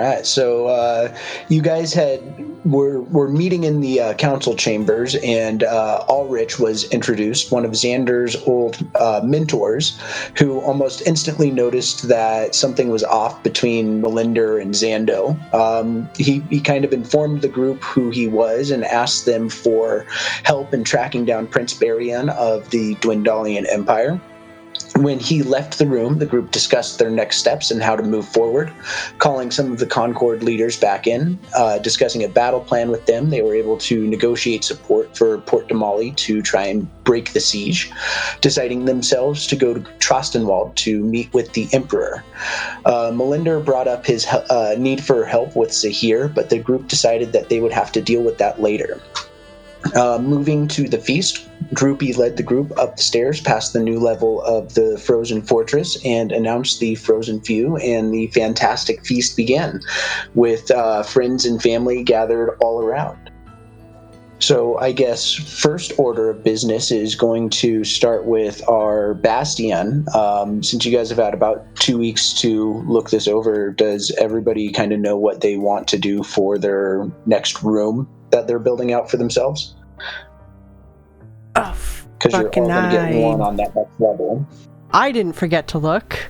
right. So you guys were meeting in the council chambers, and Ulrich was introduced, one of Xander's old mentors, who almost instantly noticed that something was off between Melinda and Xando. He kind of informed the group who he was and asked them for help in tracking down Prince Barian of the Dwendalian Empire. When he left the room, the group discussed their next steps and how to move forward. Calling some of the Concord leaders back in, discussing a battle plan with them, they were able to negotiate support for Port Damali to try and break the siege, deciding themselves to go to Trostenwald to meet with the Emperor. Melinda brought up his need for help with Zahir, but the group decided that they would have to deal with that later. Moving to the feast, Droopy led the group up the stairs past the new level of the Frozen Fortress and announced the Frozen Few, and the fantastic feast began, with friends and family gathered all around. So I guess first order of business is going to start with our Bastion. Since you guys have had about 2 weeks to look this over, does everybody kind of know what they want to do for their next room that they're building out for themselves? Because you're all going to get one on that next level. I didn't forget to look.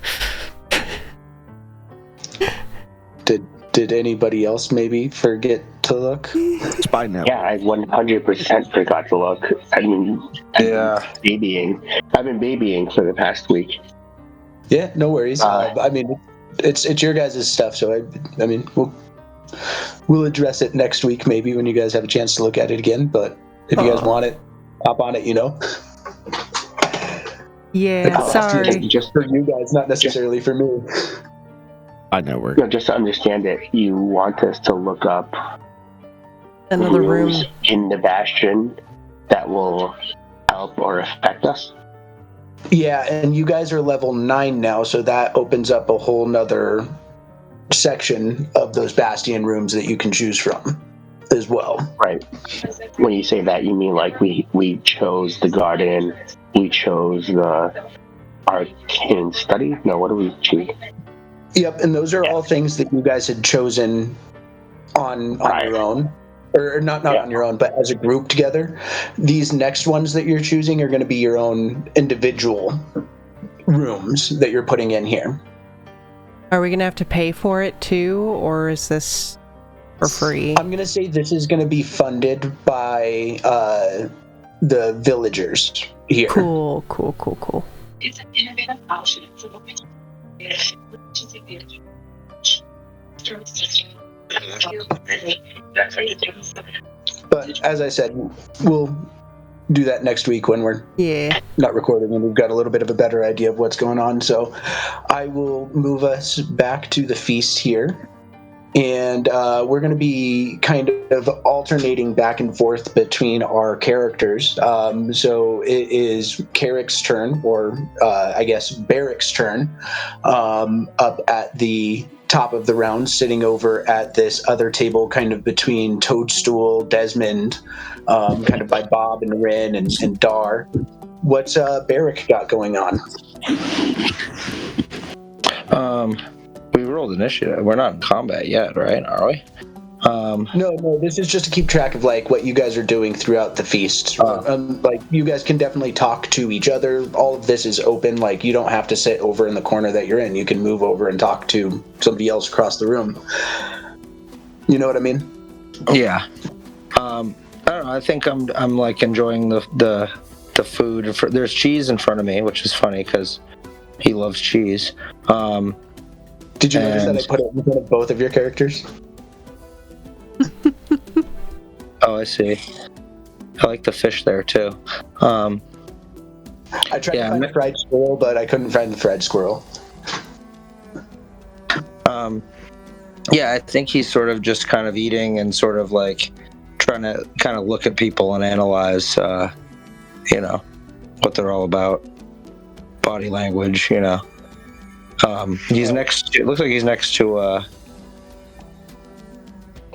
Did anybody else maybe forget to look? Spy network. Yeah, I 100% forgot to look. I mean, I've been babying for the past week. Yeah, no worries. I mean, it's your guys' stuff, so I mean, we'll address it next week maybe when you guys have a chance to look at it again. But if you guys want it, hop on it, you know. Yeah, sorry. Just for you guys, not necessarily for me. Spy network. No, just to understand it, you want us to look up another room in the Bastion that will help or affect us? Yeah, and you guys are level 9 now, so that opens up a whole nother section of those Bastion rooms that you can choose from as well. Right. When you say that, you mean like we chose the garden, we chose the arcane study? No, what do we choose? Yep, and those are all things that you guys had chosen on your own. Or not on your own, but as a group together. These next ones that you're choosing are going to be your own individual rooms that you're putting in here. Are we going to have to pay for it too, or is this for free? I'm going to say this is going to be funded by the villagers here. Cool. It's an innovative option for the But as I said, we'll do that next week when we're not recording and we've got a little bit of a better idea of what's going on. So I will move us back to the feast here. And we're going to be kind of alternating back and forth between our characters. So it is Carrick's turn, or I guess Barrick's turn, up at the top of the round, sitting over at this other table kind of between Toadstool, Desmond, kind of by Bob and Rin and Dar. What's Barrick got going on? We rolled initiative. We're not in combat yet, right? Are we? No, this is just to keep track of like what you guys are doing throughout the feast. Like you guys can definitely talk to each other. All of this is open. Like you don't have to sit over in the corner that you're in. You can move over and talk to somebody else across the room. You know what I mean? Yeah. I don't know. I think I'm like enjoying the food. There's cheese in front of me, which is funny because he loves cheese. Did you notice that I put it in front of both of your characters? Oh, I see. I like the fish there too. I tried to find a fried squirrel, but I couldn't find the fried squirrel. Yeah, I think he's sort of just kind of eating and sort of like trying to kind of look at people and analyze, what they're all about. Body language, He's next. It looks like he's next to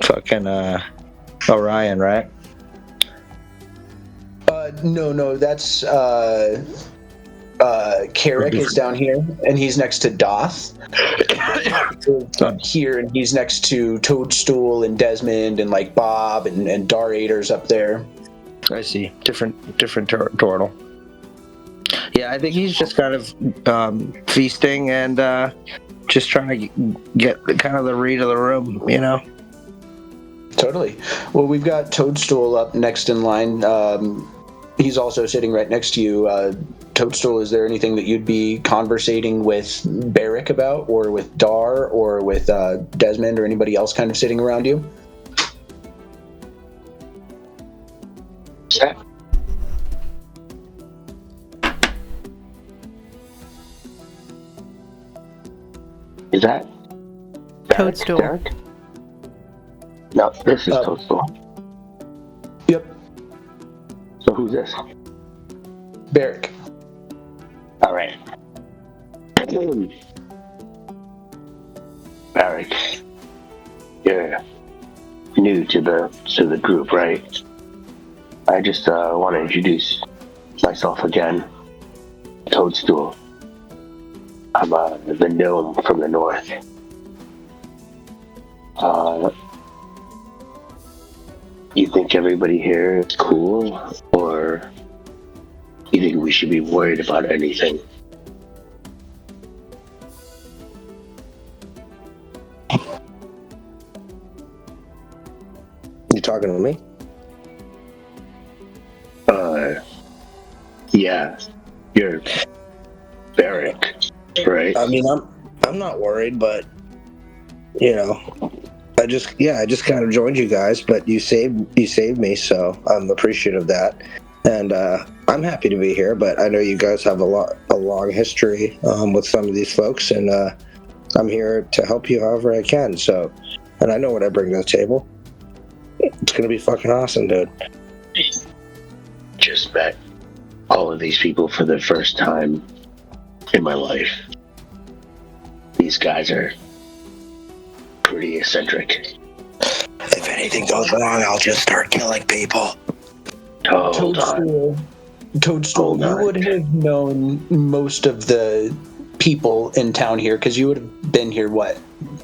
fucking Orion, right? No, that's Carrick is down here, and he's next to Doth. Here, and he's next to Toadstool and Desmond and like Bob and Darator's up there. I see. Different turtle. Yeah, I think he's just kind of feasting and just trying to get kind of the read of the room, you know? Totally. Well, we've got Toadstool up next in line. He's also sitting right next to you. Toadstool, is there anything that you'd be conversating with Barrick about, or with Dar, or with Desmond, or anybody else kind of sitting around you? Set. Is that Toadstool. Derek? No, this is Toadstool. Yep. So who's this? Barrick. All right. Barrick, you're new to the group, right? I just want to introduce myself again. Toadstool. I'm the gnome from the north. You think everybody here is cool, or you think we should be worried about anything? You talking to me? Yeah. You're Barrick, right? I mean, I'm not worried, but you know, I just kind of joined you guys, but you saved me, so I'm appreciative of that, and I'm happy to be here. But I know you guys have a long history with some of these folks, and I'm here to help you however I can. So, and I know what I bring to the table. It's gonna be fucking awesome, dude. Just met all of these people for the first time in my life. These guys are pretty eccentric. If anything goes wrong, I'll just start killing people. Hold on. Toadstool, you would have known most of the people in town here because you would have been here,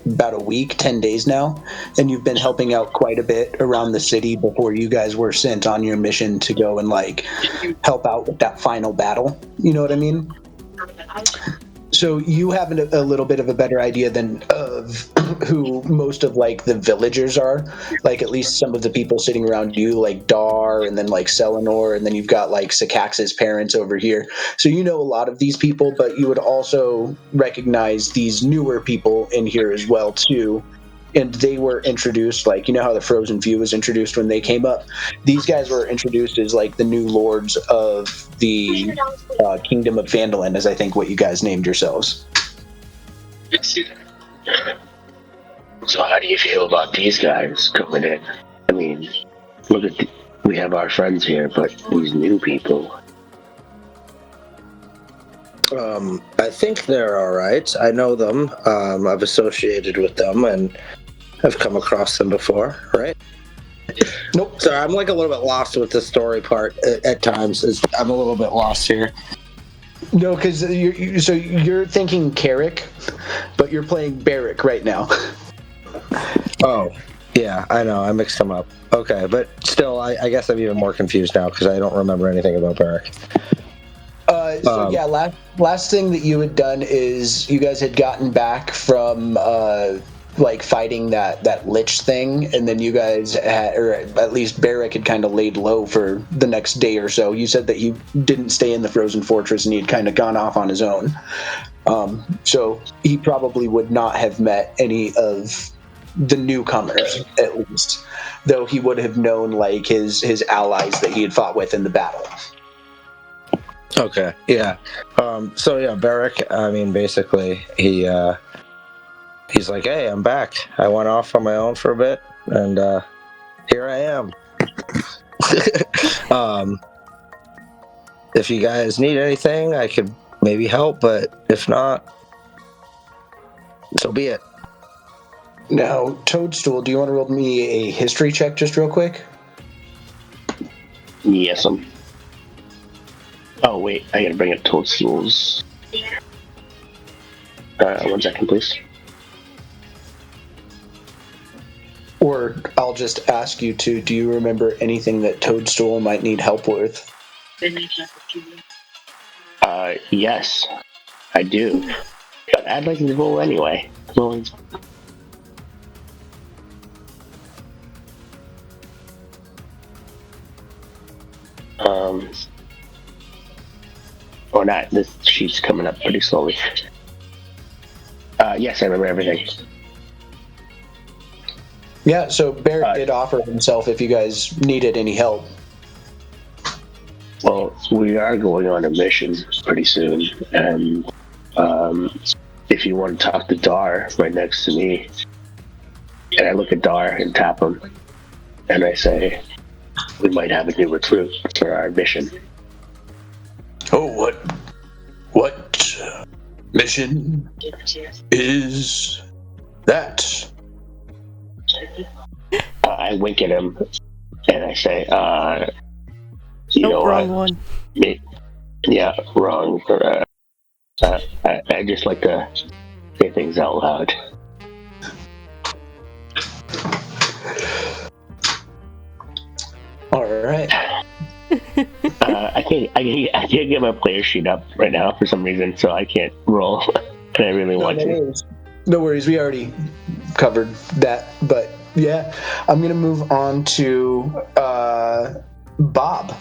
about a week, 10 days now, and you've been helping out quite a bit around the city before you guys were sent on your mission to go and help out with that final battle. You know what I mean? So you have a little bit of a better idea of who most of the villagers are, at least some of the people sitting around you, like Dar, and then Selenor, and then you've got Sakax's parents over here. So you know a lot of these people, but you would also recognize these newer people in here as well too. And they were introduced, you know how the Frozen Few was introduced when they came up? These guys were introduced as the new lords of the Kingdom of Phandalin, as I think what you guys named yourselves. So how do you feel about these guys coming in? I mean, we have our friends here, but these new people. I think they're all right. I know them. I've associated with them and have come across them before, right? Nope. Sorry, I'm a little bit lost with the story part at times. I'm a little bit lost here. No, because you're thinking Carrick, but you're playing Barrick right now. Oh, yeah, I know. I mixed them up. Okay, but still, I guess I'm even more confused now because I don't remember anything about Barrick. Last thing that you had done is you guys had gotten back from fighting that lich thing, and then you guys had, or at least Barrick had kind of laid low for the next day or so. You said that he didn't stay in the Frozen Fortress and he had kind of gone off on his own. So he probably would not have met any of the newcomers, at least, though he would have known his allies that he had fought with in the battle. Okay, yeah. Barrick, I mean, basically, he's like, hey, I'm back. I went off on my own for a bit, and here I am. If you guys need anything, I could maybe help, but if not, so be it. Now, Toadstool, do you want to roll me a history check just real quick? Yes, Oh wait, I gotta bring up Toadstool's. 1 second, please. Or I'll just ask you to, do you remember anything that Toadstool might need help with? Yes, I do. But I'd like to roll anyway. Or not, this sheet's coming up pretty slowly. Yes, I remember everything. Yeah, so Barrett did offer himself if you guys needed any help. Well, we are going on a mission pretty soon, and if you want to talk to Dar right next to me, and I look at Dar and tap him, and I say, we might have a new recruit for our mission. Oh, what mission is that? I wink at him, and I say, you know wrong what? one. Yeah, wrong. I just like to say things out loud. All right. I can't get my player sheet up right now for some reason, so I can't roll. And I really want to. No worries. We already covered that, but yeah, I'm gonna move on to Bob.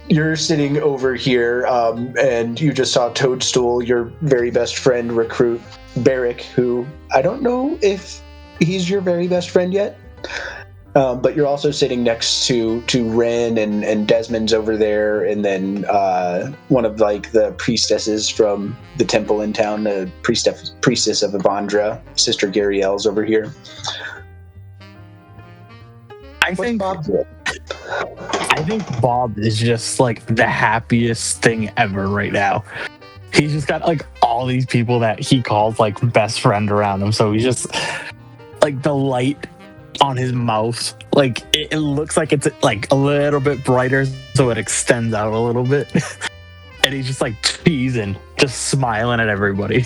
You're sitting over here, and you just saw Toadstool, your very best friend recruit, Barrick, who I don't know if he's your very best friend yet. But you're also sitting next to Ren and Desmond's over there, and then one of like the priestesses from the temple in town, the priestess of Evandra, Sister Gariel's over here. I think Bob is just like the happiest thing ever right now. He's just got like all these people that he calls like best friend around him, so he's just like the light on his mouth, like it looks like it's like a little bit brighter, so it extends out a little bit. And he's just like teasing, just smiling at everybody.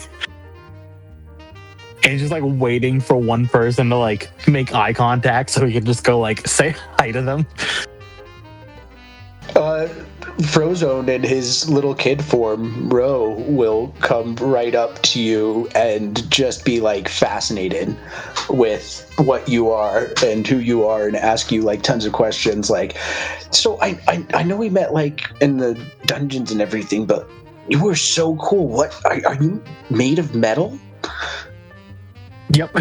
And he's just like waiting for one person to like make eye contact so he can just go like say hi to them. Frozone in his little kid form, Ro, will come right up to you and just be like fascinated with what you are and who you are, and ask you like tons of questions. Like, so I know we met like in the dungeons and everything, but you were so cool. What are you made of metal? Yep.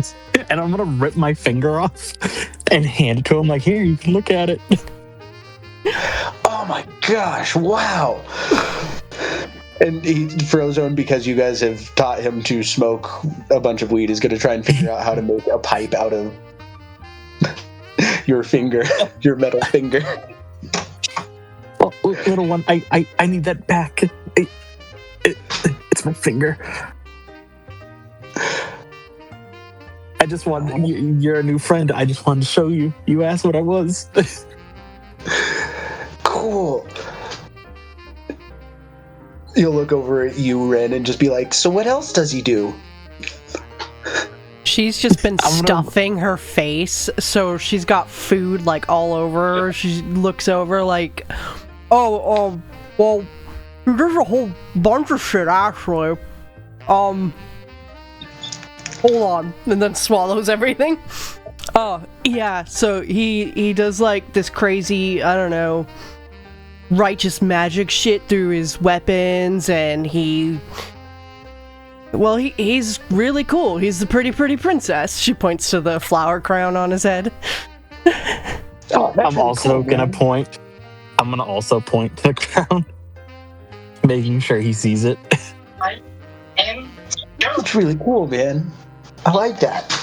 And I'm gonna rip my finger off and hand it to him like, here, you can look at it. Oh my gosh, wow. And Frozone, because you guys have taught him to smoke a bunch of weed, is going to try and figure out how to make a pipe out of your finger, your metal finger. Oh, little one, I need that back. It's my finger. I just wanted, you're a new friend. I just wanted to show you. You asked what I was. Cool. You'll look over at you, Ren, and just be like, so what else does he do? She's just been stuffing her face, so she's got food like all over her. She looks over like, well, there's a whole bunch of shit actually. Hold on, and then swallows everything. Oh, yeah, so he does like this crazy, I don't know, righteous magic shit through his weapons, and he's really cool. He's the pretty princess. She points to the flower crown on his head. I'm also gonna point. I'm gonna also point to the crown, making sure he sees it. It's really cool, man. I like that.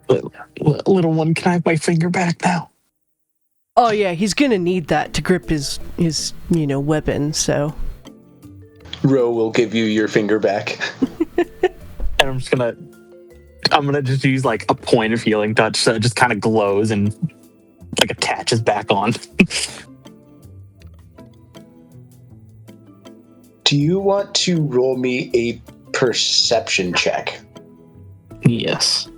Little one, can I have my finger back now? Oh yeah, he's gonna need that to grip his weapon, so. Ro will give you your finger back. And I'm gonna just use like a point of healing touch so it just kind of glows and like attaches back on. Do you want to roll me a perception check? Yes.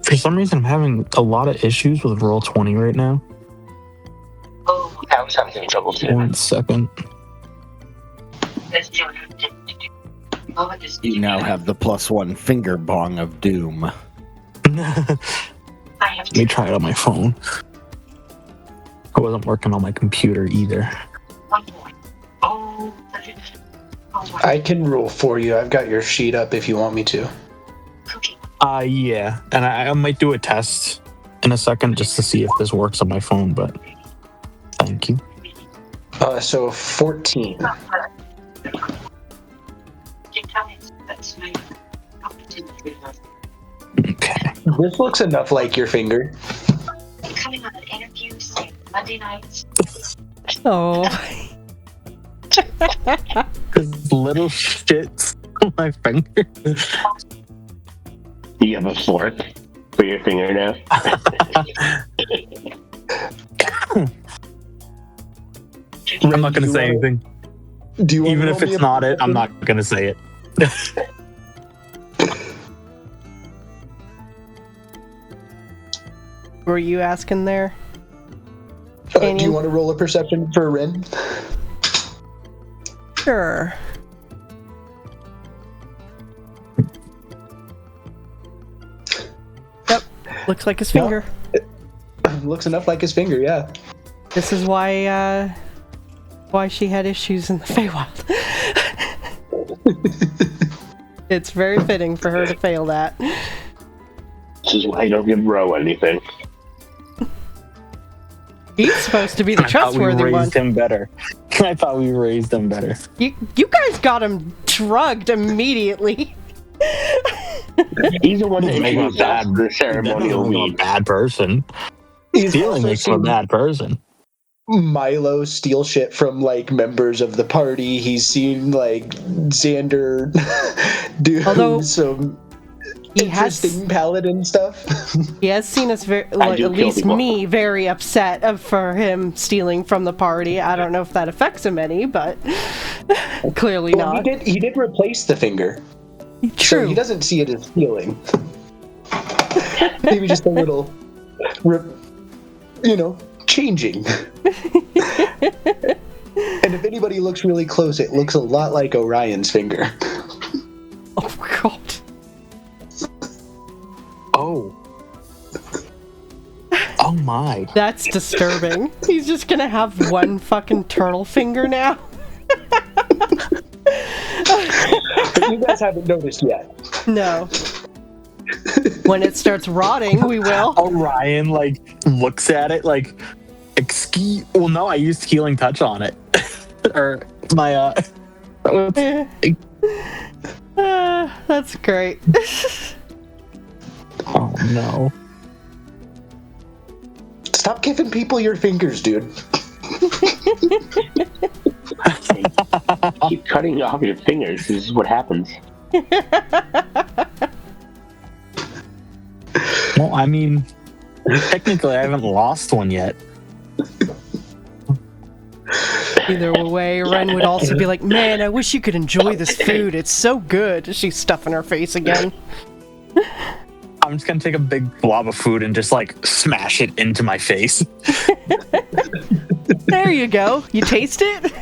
For some reason, I'm having a lot of issues with roll 20 right now. I was having trouble too. 1 second. You now have the +1 finger bong of doom. Let me try it on my phone. I wasn't working on my computer either. I can roll for you. I've got your sheet up if you want me to. Yeah, and I might do a test in a second just to see if this works on my phone, but thank you. So 14. Okay. This looks enough like your finger. Coming on an interview Monday nights. Oh. This little shits on my finger. You have a fork for your finger now? I'm not going to say anything. Do you want Even to if roll me it's a not it, I'm perception? not going to say it. Were you asking there? Do you want to roll a perception for Rin? Sure. Yep. Looks like his finger. Looks enough like his finger, yeah. This is why she had issues in the Feywild. It's very fitting for her to fail that. This is why you don't give Ro anything. He's supposed to be the I thought we trustworthy one. raised him better. I thought we raised him better. You guys got him drugged immediately. He's the one that Make him a introduced us to the ceremonial He's a weed. bad person. He's Stealing also makes him a seen bad person. Milo steal shit from like members of the party. He's seen like Xander do Although, some He has interesting paladin stuff. he has seen us very, like, do at kill least people. me, very upset for him stealing from the party. I don't know if that affects him any, but clearly Well, not. he did replace the finger. So True. he doesn't see it as stealing. Maybe just a little, changing. And if anybody looks really close, it looks a lot like Orion's finger. Oh god. Oh. Oh my. That's disturbing. He's just gonna have one fucking turtle finger now. But you guys haven't noticed yet. No. When it starts rotting, we will. Orion looks at it like, excuse. Well, no, I used healing touch on it, or my That's great. Oh no. Stop giving people your fingers, dude. Keep cutting off your fingers. This is what happens. Well, I mean, technically, I haven't lost one yet. Either way, Ren would also be like, man, I wish you could enjoy this food. It's so good. She's stuffing her face again. I'm just gonna take a big blob of food and just smash it into my face. There you go. You taste it?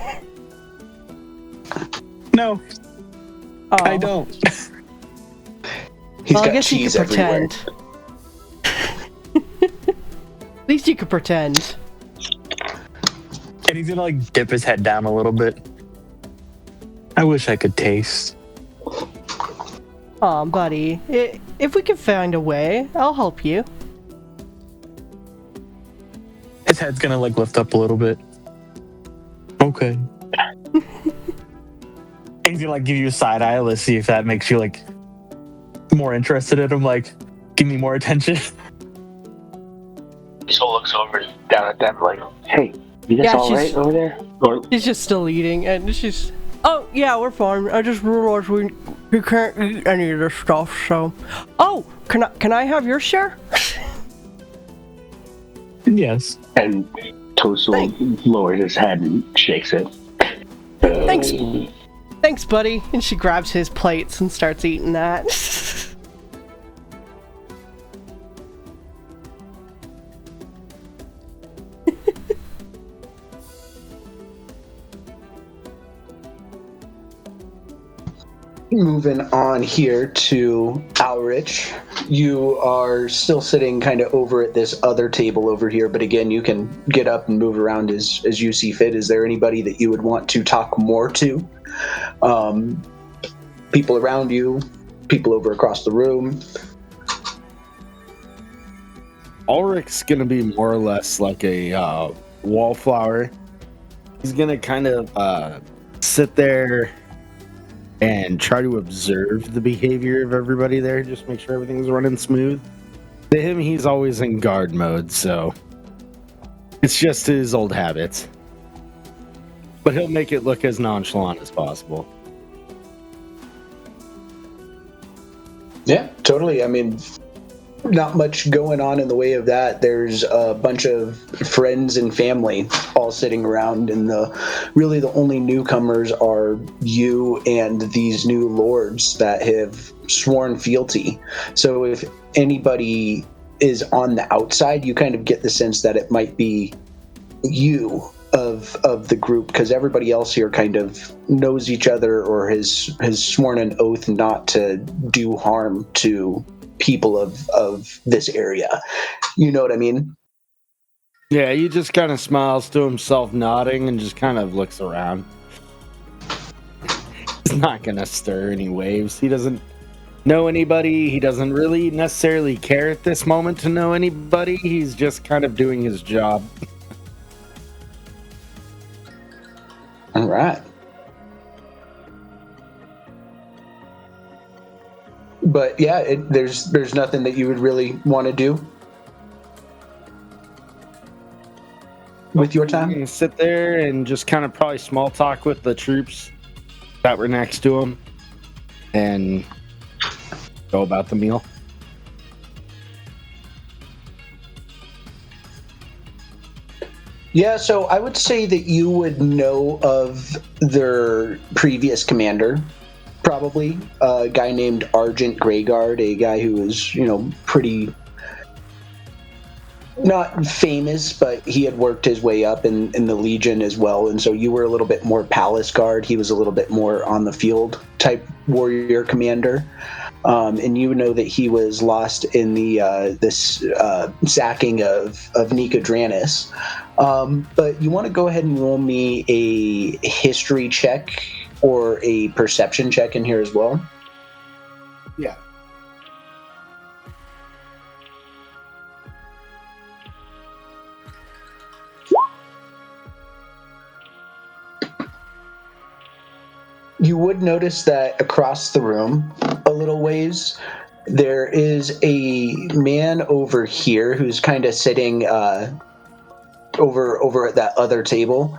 No, Oh. I don't. He's Well, I got guess you cheese could everywhere. pretend. At least you could pretend. And he's gonna dip his head down a little bit. I wish I could taste. Aw, buddy. If we can find a way, I'll help you. His head's gonna lift up a little bit. Okay. And he's gonna give you a side eye. Let's see if that makes you more interested in him. Give me more attention. Soul looks over down at them like, "Hey, you guys Yeah, all right over there?" Or She's just still eating, and she's... Oh, yeah, we're fine. I just realized we can't eat any of this stuff, so... Oh, can I have your share? Yes. And Tosul lowers his head and shakes it. Thanks. Thanks, buddy. And she grabs his plates and starts eating that. Moving on here to Alrich. You are still sitting kind of over at this other table over here, but again, you can get up and move around as you see fit. Is there anybody that you would want to talk more to? People around you, people over across the room. Ulrich's gonna be more or less like a wallflower. He's gonna kind of sit there and try to observe the behavior of everybody there, just make sure everything's running smooth. To him, he's always in guard mode, so it's just his old habits. But he'll make it look as nonchalant as possible. Yeah, totally. I mean, not much going on in the way of that. There's a bunch of friends and family all sitting around, and really the only newcomers are you and these new lords that have sworn fealty. So if anybody is on the outside, you kind of get the sense that it might be you of the group, because everybody else here kind of knows each other or has sworn an oath not to do harm to people of this area. You know what I mean? Yeah, he just kind of smiles to himself, nodding, and just kind of looks around. He's not gonna stir any waves. He doesn't know anybody. He doesn't really necessarily care at this moment to know anybody. He's just kind of doing his job. All right. But yeah, there's nothing that you would really want to do with your time. You can sit there and just kind of probably small talk with the troops that were next to him and go about the meal. Yeah, so I would say that you would know of their previous commander, probably a guy named Argent Greyguard, a guy who was, pretty not famous, but he had worked his way up in the Legion as well. And so you were a little bit more palace guard. He was a little bit more on the field type warrior commander. And you know that he was lost in this sacking of Nicodranus. But you want to go ahead and roll me a history check or a perception check in here as well. Yeah. You would notice that across the room, a little ways, there is a man over here who's kind of sitting over at that other table.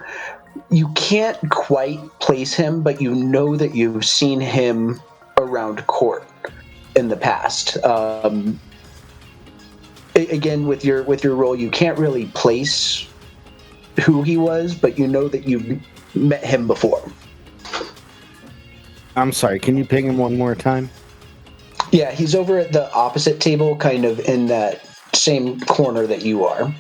You can't quite place him, but you know that you've seen him around court in the past. Again, with your role, you can't really place who he was, but you know that you've met him before. I'm sorry, can you ping him one more time? Yeah, he's over at the opposite table, kind of in that same corner that you are.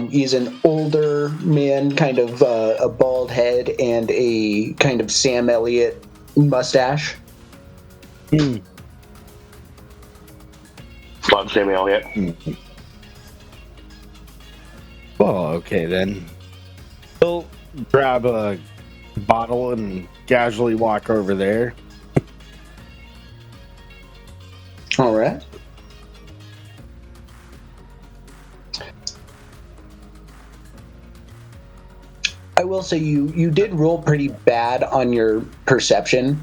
He's an older man, kind of a bald head and a kind of Sam Elliott mustache. Love Sam Elliott. Well, okay then. He'll grab a bottle and casually walk over there. All right. I will say you did roll pretty bad on your perception,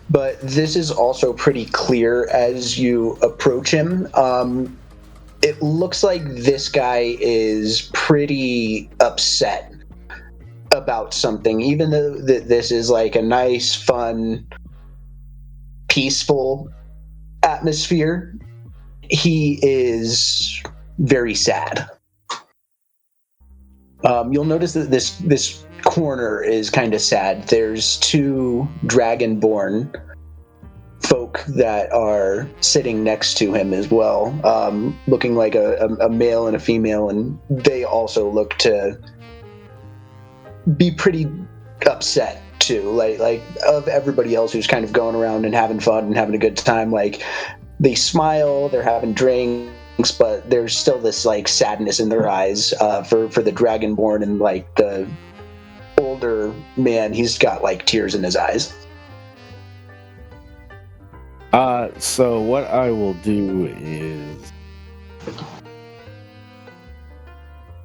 but this is also pretty clear as you approach him. It looks like this guy is pretty upset about something, even though this is like a nice, fun, peaceful atmosphere. He is very sad. You'll notice that this corner is kind of sad. There's two dragonborn folk that are sitting next to him as well, looking like a male and a female, and they also look to be pretty upset too. Like of everybody else who's kind of going around and having fun and having a good time, like they smile, they're having drinks, but there's still this like sadness in their eyes for the dragonborn, and like the older man, he's got like tears in his eyes. So what I will do is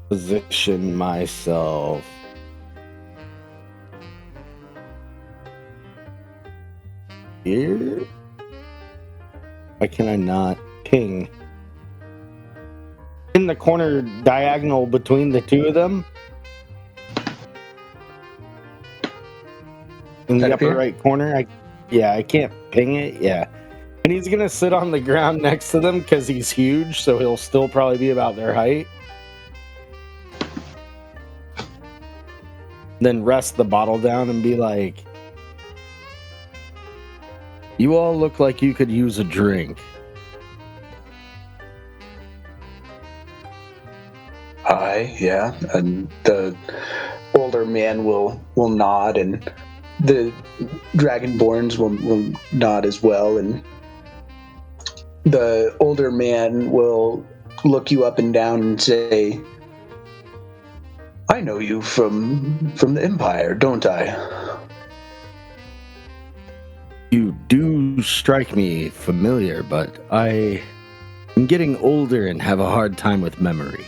position myself here. Why can I not ping? In the corner diagonal between the two of them. In the upper right corner. I can't ping it. Yeah. And he's going to sit on the ground next to them because he's huge, so he'll still probably be about their height. Then rest the bottle down and be like, you all look like you could use a drink. Yeah. And the older man will nod, and the dragonborns will nod as well, and the older man will look you up and down and say, I know you from the Empire, don't I? You do strike me familiar, but I am getting older and have a hard time with memory.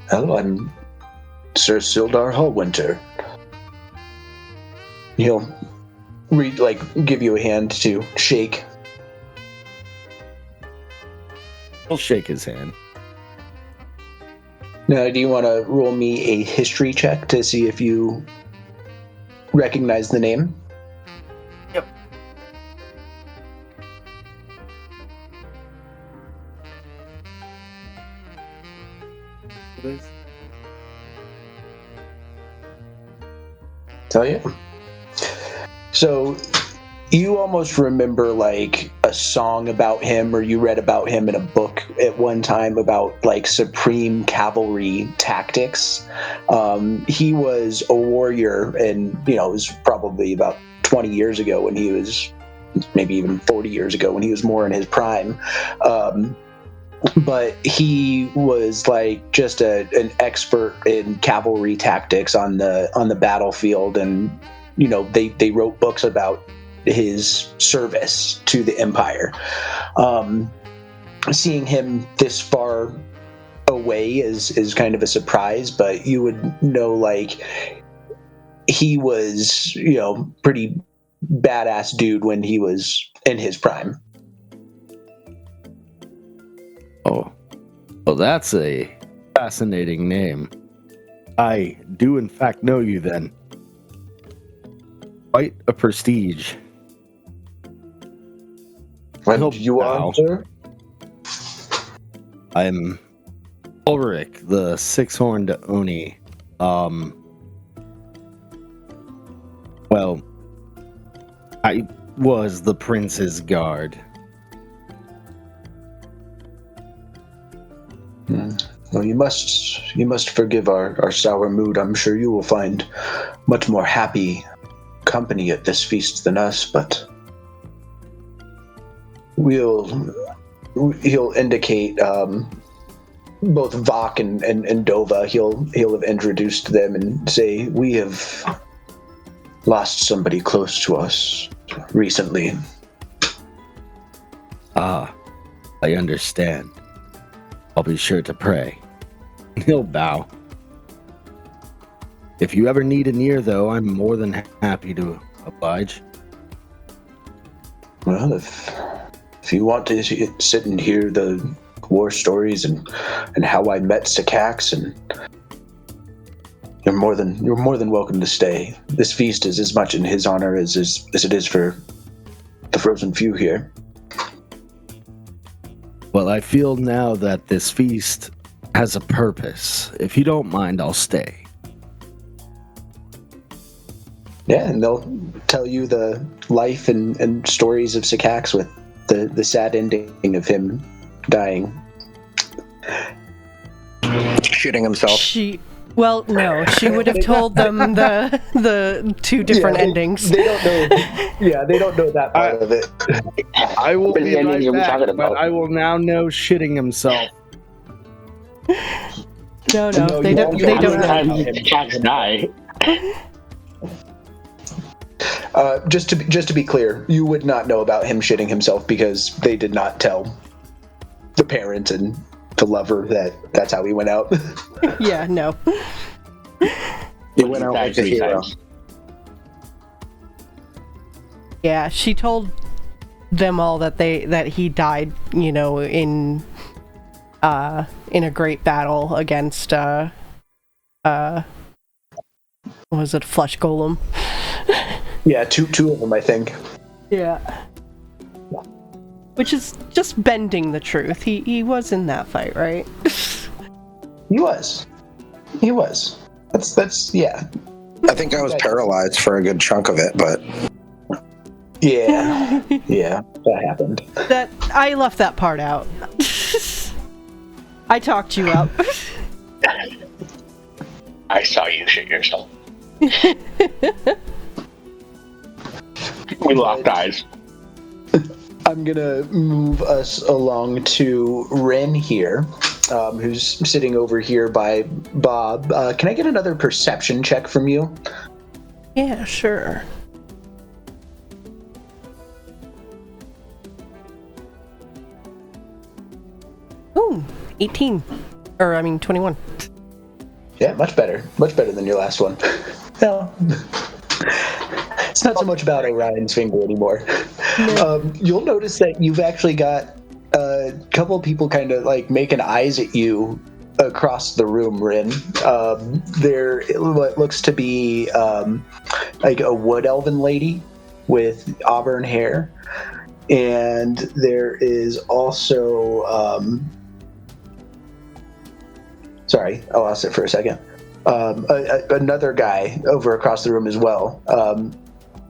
Hello, I'm Sir Sildar Hallwinter. He'll give you a hand to shake. He'll shake his hand. Now, do you want to roll me a history check to see if you recognize the name? Yep. Tell you. So you almost remember like a song about him, or you read about him in a book at one time about like supreme cavalry tactics. He was a warrior, and it was probably about 20 years ago when he was, maybe even 40 years ago when he was more in his prime. But he was like just an expert in cavalry tactics on the battlefield, and they wrote books about his service to the Empire. Seeing him this far away is kind of a surprise, but you would know like he was pretty badass dude when he was in his prime. Oh, well, that's a fascinating name. I do, in fact, know you then. Quite a prestige. And you are, sir? I'm Ulrich, the six-horned Oni. Well, I was the prince's guard. Well, you must forgive our sour mood. I'm sure you will find much more happy company at this feast than us, but he'll indicate both Vok and Dova. He'll have introduced them and say, we have lost somebody close to us recently. Ah, I understand. I'll be sure to pray. He'll bow. If you ever need an ear, though, I'm more than happy to oblige. Well, if you want to sit and hear the war stories and how I met Sycax, and you're more than welcome to stay. This feast is as much in his honor as it is for the frozen few here. Well, But I feel now that this feast has a purpose. If you don't mind, I'll stay. Yeah, and they'll tell you the life and stories of Sycax with the sad ending of him dying. Shooting himself. Well, no, she would have told them the two different endings. They don't know. Yeah, they don't know that part of it. I will What be endings right are we back, talking about? but I will now know shitting himself. No, No, they you don't. won't They get don't it. know. Cats die. Just to be clear, you would not know about him shitting himself because they did not tell the parent and the lover that's how he went out. Yeah, no. He went out like a hero. Yeah, she told them all that he died, in a great battle against what was it, Flesh Golem? Yeah, two of them, I think. Yeah. Which is just bending the truth. He was in that fight, right? He was. That's yeah. I think I was paralyzed for a good chunk of it, but Yeah, that happened. That I left that part out. I talked you up. I saw you shit yourself. We locked eyes. I'm gonna move us along to Ren here, who's sitting over here by Bob. Can I get another perception check from you? Yeah, sure. Ooh, 18. 21. Yeah, much better than your last one. No, it's not so much about Orion's finger anymore. You'll notice that you've actually got a couple of people kind of like making eyes at you across the room, Rin. There what looks to be like a wood elven lady with auburn hair, and there is also sorry, I lost it for a second. Another guy over across the room as well.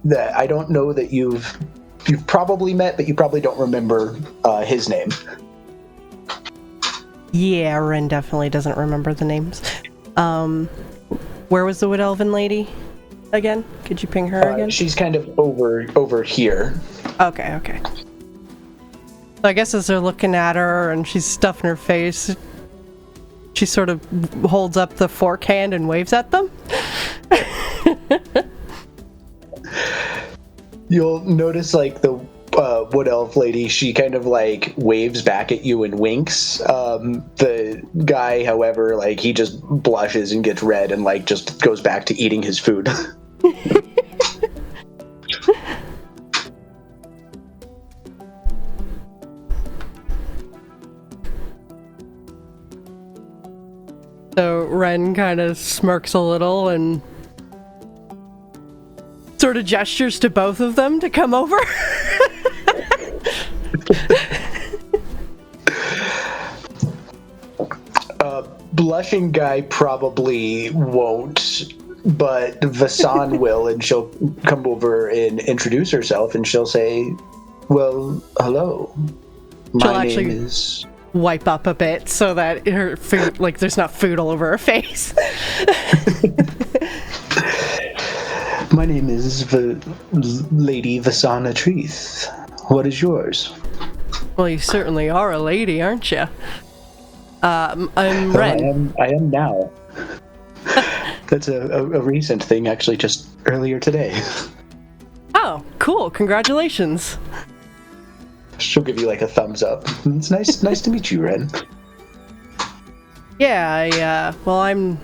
That I don't know that you've probably met, but you probably don't remember his name. Yeah, Ren definitely doesn't remember the names. Where was the Wood Elven lady again? Could you ping her again? She's kind of over here. Okay. So I guess as they're looking at her and she's stuffing her face, she sort of holds up the forehand and waves at them. You'll notice like the wood elf lady, she kind of like waves back at you and winks. The guy, however, like he just blushes and gets red and like just goes back to eating his food. So Ren kind of smirks a little and sort of gestures to both of them to come over. Blushing guy probably won't, but Vasan will, and she'll come over and introduce herself, and she'll say, "Well, hello. My name is..." Wipe up a bit so that her food, like, there's not food all over her face. My name is Lady Vasana Treeth. What is yours? Well, you certainly are a lady, aren't you? I'm Ren. I am now. That's a recent thing, actually, just earlier today. Oh, cool. Congratulations. She'll give you like a thumbs up. It's nice to meet you, Ren. Yeah, I'm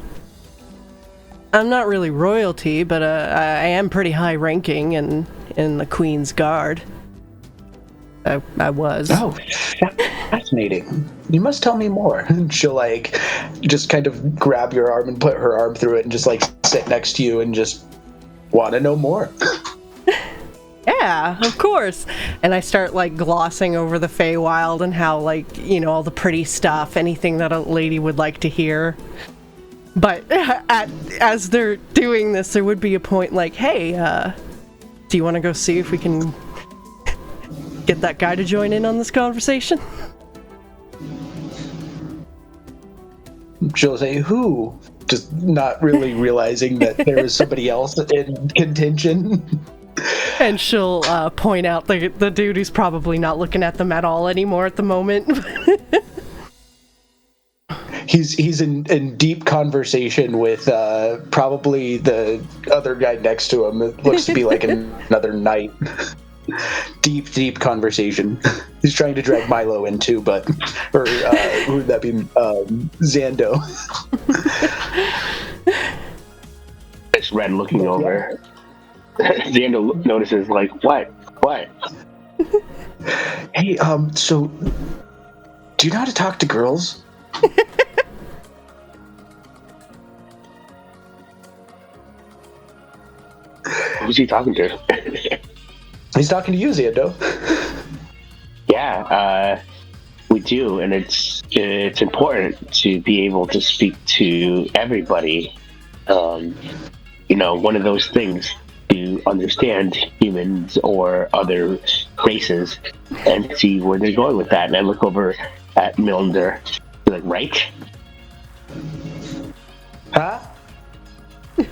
not really royalty, but I am pretty high ranking in the Queen's Guard. I was. Oh, fascinating. You must tell me more. And she'll like just kind of grab your arm and put her arm through it and just like sit next to you and just want to know more. Yeah, yeah, of course. And I start like glossing over the Feywild and how like, you know, all the pretty stuff, anything that a lady would like to hear. But as they're doing this, there would be a point like, hey, do you want to go see if we can get that guy to join in on this conversation? She'll say, who? Just not really realizing that there was somebody else in contention. And she'll point out the dude who's probably not looking at them at all anymore at the moment. He's in deep conversation with probably the other guy next to him. It looks to be like another knight. Deep conversation. He's trying to drag Milo in too, but who would that be? Xando. It's Red looking over. Xando notices, like, what? Hey, so do you know how to talk to girls? Who's he talking to? He's talking to you, Xando. Yeah, we do, and it's important to be able to speak to everybody. You know, one of those things to understand humans or other races and see where they're going with that. And I look over at Milner, like, right? Huh? He's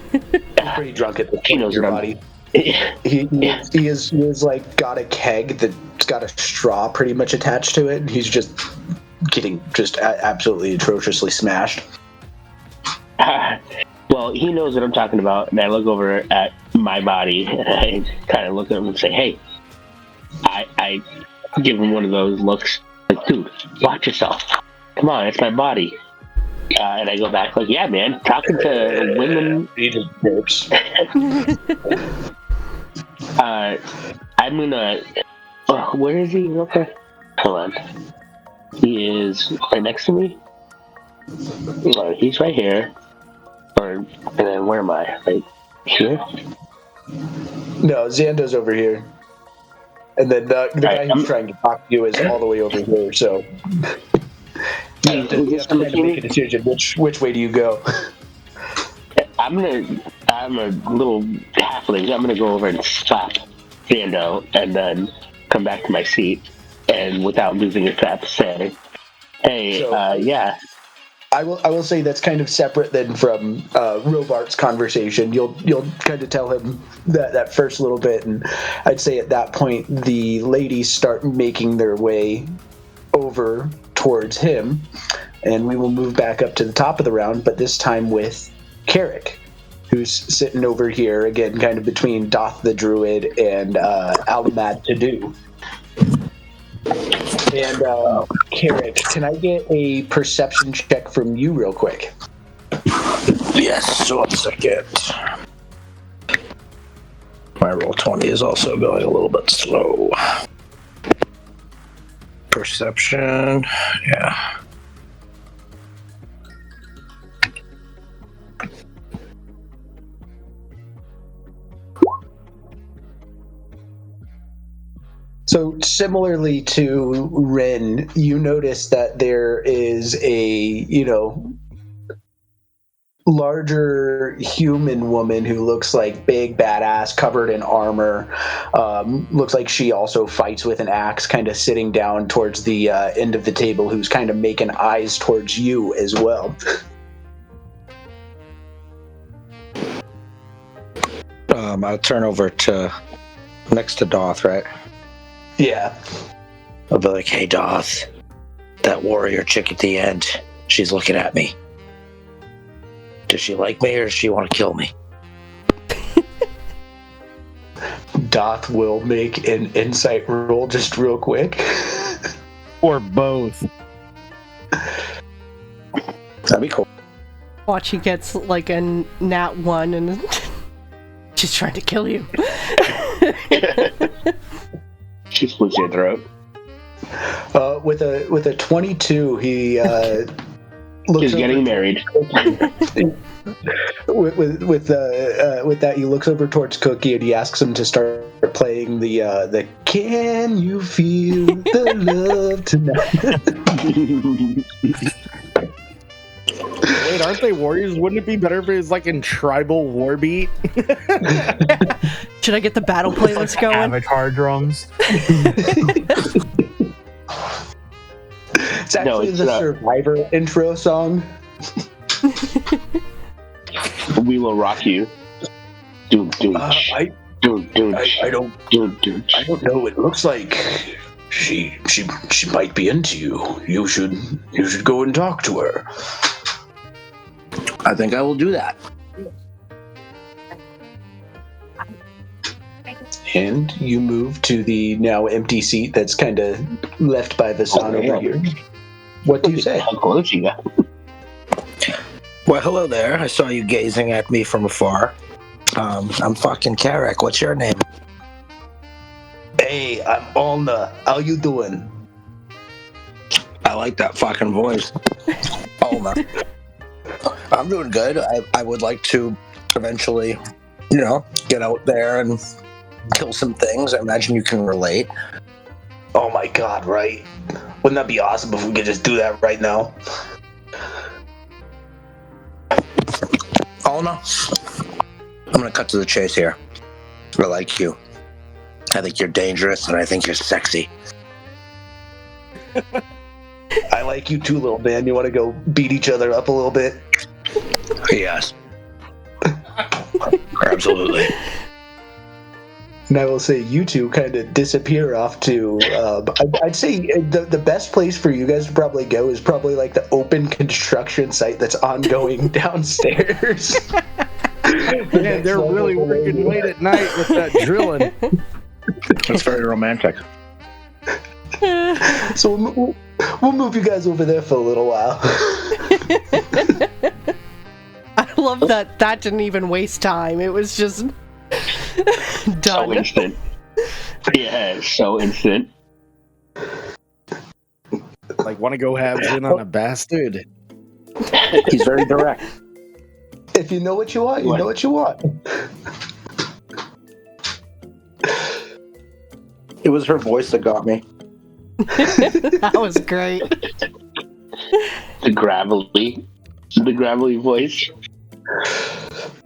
pretty drunk at the He knows your what body. Yeah. He is like got a keg that's got a straw pretty much attached to it, and he's just getting just absolutely atrociously smashed. Well, he knows what I'm talking about, and I look over at my body, and I kind of look at him and say, hey, I give him one of those looks, like, dude, watch yourself. Come on, it's my body. And I go back like, yeah, man, talking to women. I'm gonna. Where is he? Real quick. Hold on. He is right next to me. He's right here. And then where am I? Right here? No, Xando's over here. And then the guy who's trying to talk to you is all the way over here, so you have to make a decision. Which way do you go? I'm a little halfling. I'm gonna go over and slap Xando and then come back to my seat, and without losing his breath, say, hey, yeah. I will say that's kind of separate then from Robart's conversation. You'll kind of tell him that first little bit, and I'd say at that point the ladies start making their way over towards him, and we will move back up to the top of the round, but this time with Carrick, who's sitting over here again, kind of between Doth the Druid and Alamad to do. And Carrick, can I get a perception check from you real quick? Yes, 1 second. My roll 20 is also going a little bit slow. Perception, yeah. So similarly to Rin, you notice that there is a, larger human woman who looks like big badass, covered in armor. Looks like she also fights with an axe, kind of sitting down towards the end of the table, who's kind of making eyes towards you as well. I'll turn over to next to Doth, right? Yeah. I'll be like, hey, Doth, that warrior chick at the end, she's looking at me. Does she like me or does she want to kill me? Doth will make an insight roll just real quick. Or both. That'd be cool. Watch, he gets like a nat 1 and she's trying to kill you. She splits your throat. With a 22, he looks. He's getting married. with that, he looks over towards Cookie and he asks him to start They're playing the "Can You Feel the Love Tonight?" Wait, aren't they warriors? Wouldn't it be better if it was like in tribal war beat? Should I get the battle playlist going? Avatar drums. It's actually the Survivor intro song. We will rock you. I don't know. It looks like she might be into you. You should go and talk to her. I think I will do that. And you move to the now empty seat that's kind of left by Vasan over here. What do you say? How close you got? Well, hello there. I saw you gazing at me from afar. I'm fucking Carrick. What's your name? Hey, I'm Alna. How you doing? I like that fucking voice. Alna. I'm doing good. I would like to eventually, get out there and kill some things. I imagine you can relate. Oh my god, right? Wouldn't that be awesome if we could just do that right now? Alna, I'm gonna cut to the chase here. I like you. I think you're dangerous, and I think you're sexy. I like you too, little man. You want to go beat each other up a little bit? Yes. Absolutely. And I will say you two kind of disappear off to, I'd say the best place for you guys to probably go is probably like the open construction site that's ongoing downstairs. Man, they're really working late at night with that drilling. That's very romantic. So we'll move you guys over there for a little while. I love that didn't even waste time. It was just done. So instant. Yeah, so instant. Like, want to go halves in on a bastard? He's very direct. If you know what you want, you know what you want. It was her voice that got me. That was great. The gravelly voice.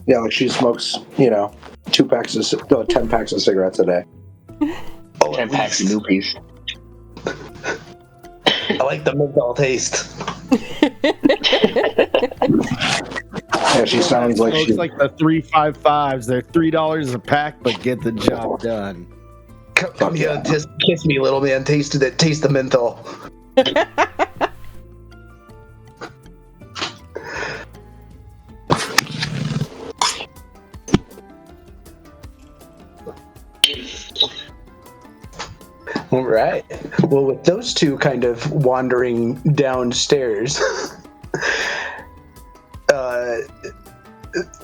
Yeah, like she smokes, 10 packs of cigarettes a day. 10 packs of Noopies. I like the menthol taste. Yeah, she sounds like It's like the 355s. They're $3 a pack, but get the job done. Come here, kiss me, little man. Taste the menthol. All right. Well, with those two kind of wandering downstairs,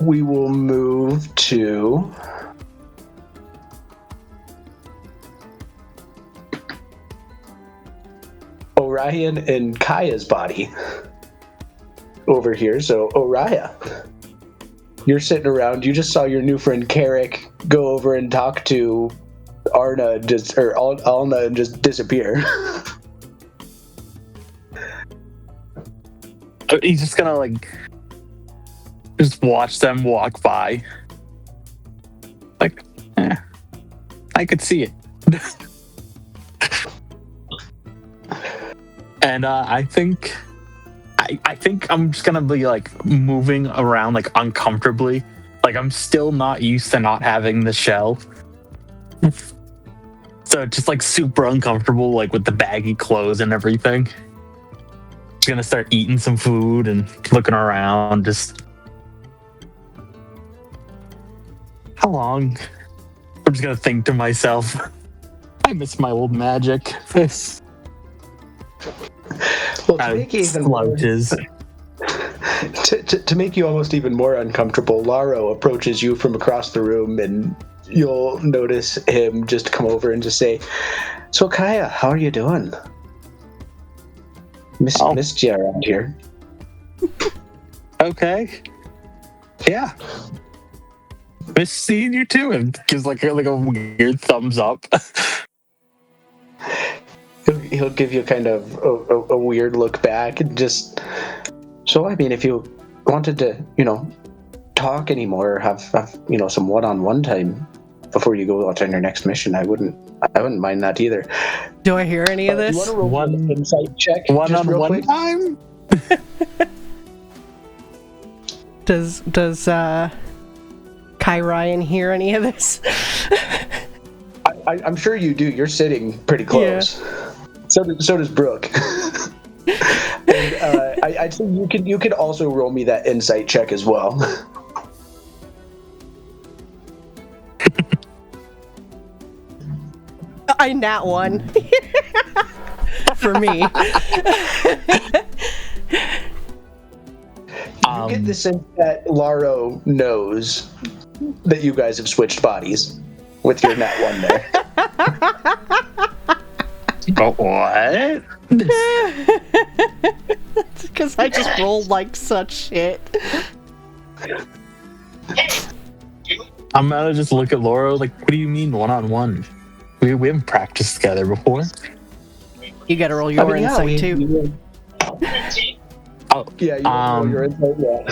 we will move to Orion and Kaya's body over here. So, Orion, you're sitting around. You just saw your new friend Carrick go over and talk to Alna and just disappear. He's just gonna just watch them walk by. I could see it. And I think I'm just gonna be moving around uncomfortably. I'm still not used to not having the shell. So just super uncomfortable with the baggy clothes and everything. Just gonna start eating some food and looking around. Just how long? I'm just gonna think to myself, I miss my old magic. Well, to make to make you almost even more uncomfortable, Laro approaches you from across the room, and you'll notice him just come over and just say, "So Kaya, how are you doing? Missed you around here." Okay. Yeah. miss seeing you too, and gives like a weird thumbs up. He'll give you kind of a weird look back and just. So I mean, if you wanted to, talk anymore, or have some one-on-one time before you go out on your next mission, I wouldn't mind that either. Do I hear any of You this? want to roll an insight check? One real on quick? one time. Does Kai Ryan hear any of this? I'm sure you do. You're sitting pretty close. Yeah. So does Brooke. And I'd say you could also roll me that insight check as well. I nat one. For me. You get the sense that Laro knows that you guys have switched bodies with your nat one there. But what? It's because I just rolled like such shit. I'm gonna just look at Laura like, what do you mean one-on-one? We haven't practiced together before. You gotta roll your insight too. Oh, yeah, you roll your insight, yeah.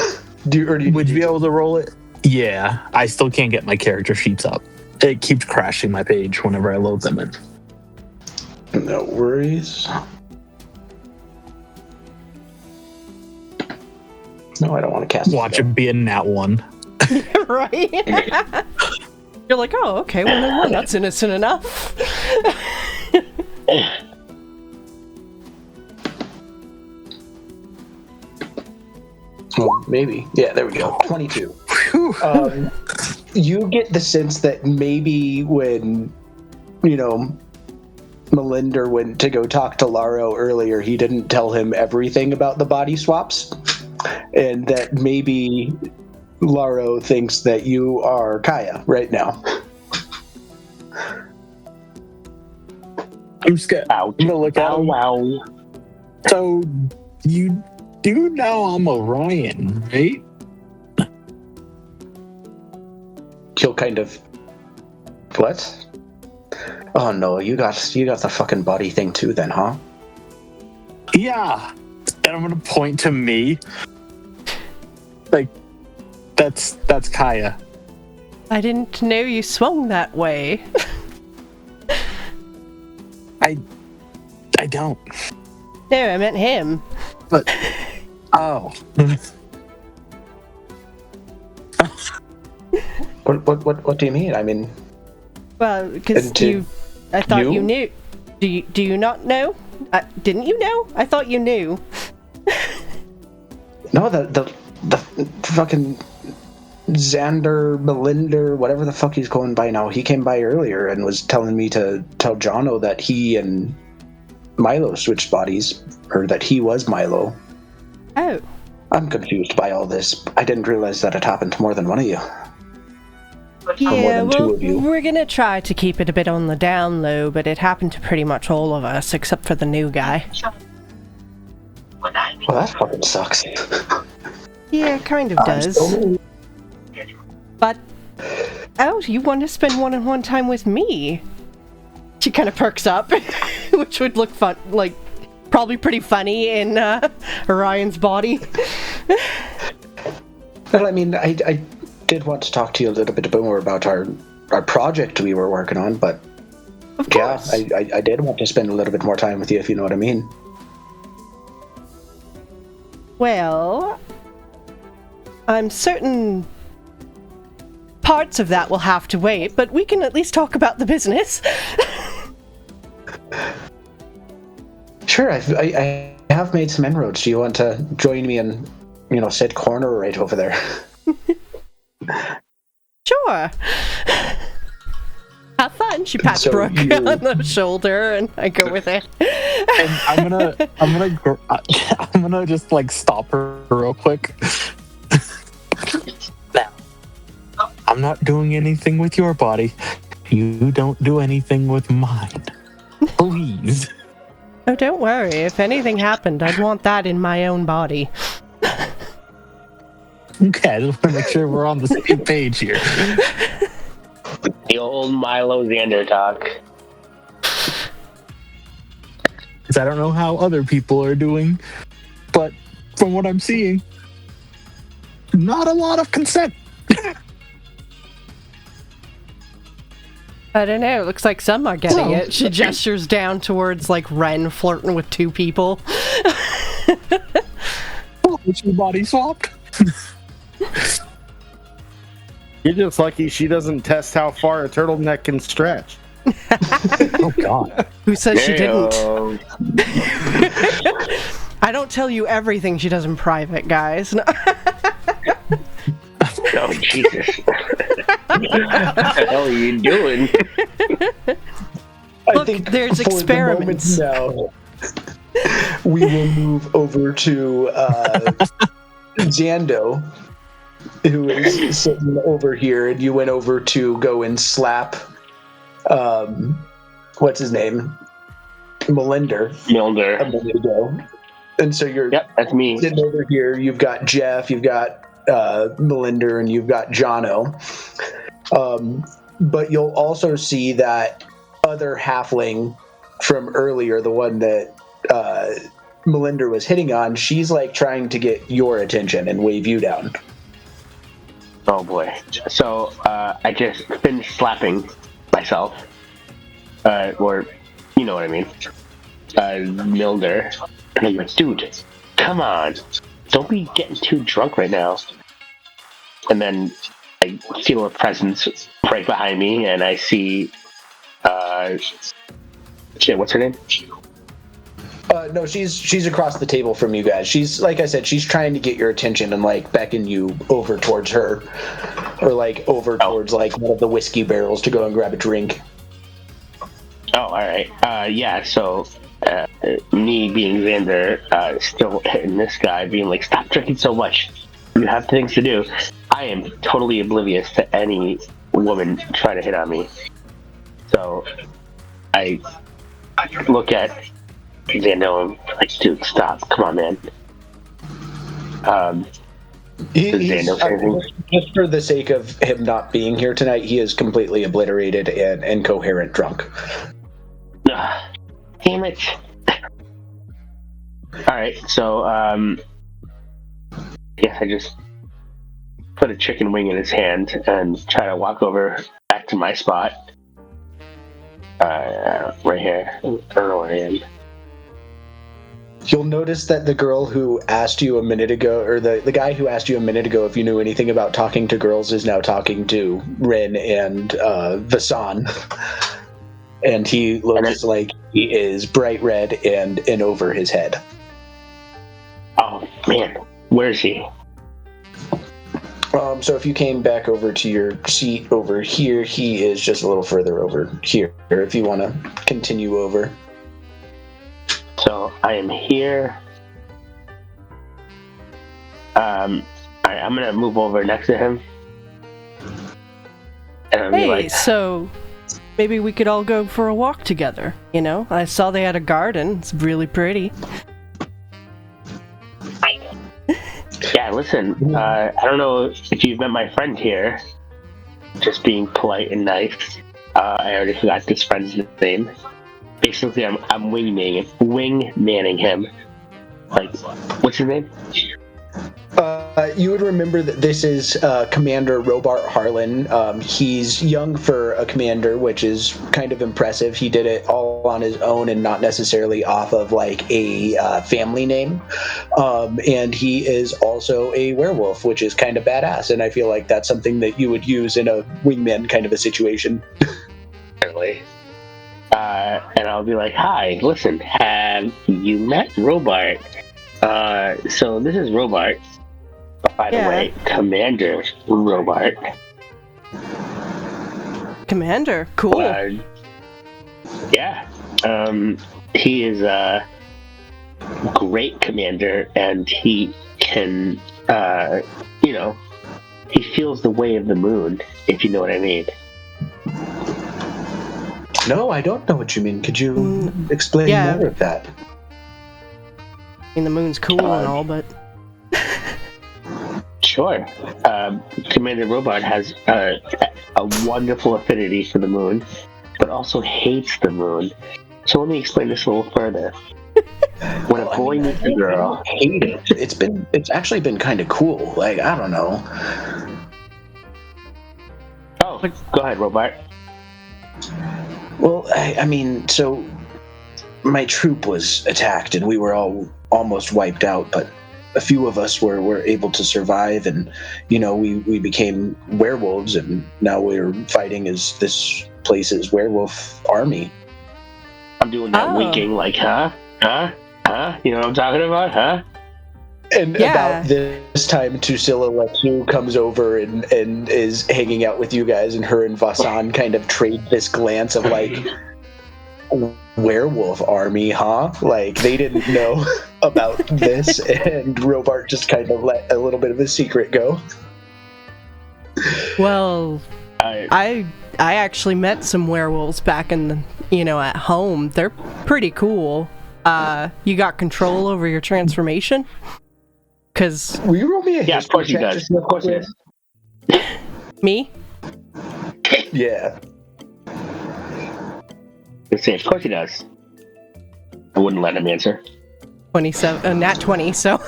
Would you be able to roll it? Yeah, I still can't get my character sheets up. It keeps crashing my page whenever I load them in. No worries. No, I don't want to cast. Watch it be a nat one. Right? You're like, oh, okay, well, then one, that's innocent enough. Well, maybe. Yeah, there we go. 22. You get the sense that maybe when, Melinder went to go talk to Laro earlier, he didn't tell him everything about the body swaps, and that maybe Laro thinks that you are Kaya right now. I'm scared. I'm gonna look at him. Wow. So you do know I'm Orion, right? He'll kind of. What? Oh no, you got the fucking body thing too then, huh? Yeah. And I'm gonna point to me. Like, that's Kaya. I didn't know you swung that way. I don't. No, I meant him. But oh. What do you mean? I mean, well, because I thought you knew. Do you not know? Didn't you know? I thought you knew. No, the fucking Xander, Melinder, whatever the fuck he's going by now, he came by earlier and was telling me to tell Jono that he and Milo switched bodies, or that he was Milo. Oh. I'm confused by all this. I didn't realize that it happened to more than one of you. Yeah, well, we're gonna try to keep it a bit on the down low, but it happened to pretty much all of us, except for the new guy. Well, that fucking sucks. Yeah, it kind of does. But, oh, you want to spend one-on-one time with me? She kind of perks up, which would look fun, like, probably pretty funny in Orion's body. Well, I mean, I did want to talk to you a little bit more about our project we were working on, but of course. Yeah, I did want to spend a little bit more time with you, if you know what I mean. Well, I'm certain parts of that will have to wait, but we can at least talk about the business. Sure, I have made some inroads. Do you want to join me and, sit corner right over there? Sure. Have fun. She pats Brooke on the shoulder, and I go with it. And I'm gonna just like stop her real quick. Now, I'm not doing anything with your body. You don't do anything with mine. Please. Oh, don't worry. If anything happened, I'd want that in my own body. Okay, I just want to make sure we're on the same page here. The old Milo Xander talk. Because I don't know how other people are doing, but from what I'm seeing, not a lot of consent. I don't know. It looks like some are getting Well, it. She gestures down towards like Ren flirting with two people. Is your body swapped? You're just lucky she doesn't test how far a turtleneck can stretch. Oh God! Who says she didn't? Damn. I don't tell you everything she does in private, guys. No. Oh, Jesus. What the hell are you doing? Look, there's for the experiments. moment now, we will move over to Zando, who is sitting over here, and you went over to go and slap, what's his name? Milender. Milder. A minute ago. And so you're Yep, that's me. sitting over here. You've got Jeff, you've got Milender, and you've got Jono. But you'll also see that other halfling from earlier, the one that Melinda was hitting on, she's like trying to get your attention and wave you down. Oh boy. So I just finished slapping myself. Or, you know what I mean. Milder. And I'm like, dude, come on. Don't be getting too drunk right now. And then I feel a presence right behind me, and I see, shit, what's her name? No, she's across the table from you guys. She's, like I said, she's trying to get your attention and like beckon you over towards her, or like over towards like one of the whiskey barrels to go and grab a drink. Oh, all right. Yeah. So, me being Xander, still hitting this guy, being like, "Stop drinking so much. You have things to do." I am totally oblivious to any woman trying to hit on me. So, I look at Xander and I'm like, "Dude, stop! Come on, man." Does Xander say anything? Just for the sake of him not being here tonight, he is completely obliterated and incoherent drunk. Damn it. Alright, so, yeah, I just put a chicken wing in his hand and try to walk over back to my spot. Right here. I don't know where I am. You'll notice that the girl who asked you a minute ago, or the guy who asked you a minute ago if you knew anything about talking to girls, is now talking to Ren and Vasan. And he looks like he is bright red and in over his head. Oh, man. Where is he? So if you came back over to your seat over here, he is just a little further over here, if you want to continue over. So, I am here. I'm going to move over next to him. And I'm Hey, like, so maybe we could all go for a walk together, you know? I saw they had a garden. It's really pretty. yeah, listen, I don't know if you've met my friend here. Just being polite and nice. I already forgot this friend's name. Basically, I'm wingmanning him. Like, what's his name? You would remember that this is Commander Robart Harlan. He's young for a commander, which is kind of impressive. He did it all on his own and not necessarily off of like a family name. And he is also a werewolf, which is kind of badass. And I feel like that's something that you would use in a wingman kind of a situation. Certainly. And I'll be like, "Hi, listen, have you met Robart? So this is Robart. By the way, Commander Robart." Commander, cool. Yeah. He is a great commander, and he can, he feels the way of the moon, if you know what I mean. No, I don't know what you mean. Could you explain more of that? I mean, the moon's cool and all, but... Sure. Commander Robot has a wonderful affinity for the moon, but also hates the moon. So let me explain this a little further. When a boy meets a girl, I hate it. It's actually been kind of cool. Like, I don't know. oh, go ahead, Robot. Well, I mean, so my troop was attacked and we were all almost wiped out, but a few of us were able to survive, and we became werewolves, and now we're fighting as this place's werewolf army. I'm doing that winking, like, huh? You know what I'm talking about, huh? And about this time, Tusila Letu comes over and is hanging out with you guys, and her and Vasan kind of trade this glance of like, werewolf army, huh? Like, they didn't know about this, and Robart just kind of let a little bit of a secret go. Well, I actually met some werewolves back in at home. They're pretty cool. You got control over your transformation? Cause will you roll me a history of course he check? does. Of course he does. Me? Yeah. Let's say, of course he does. I wouldn't let him answer. 27, nat 20. So.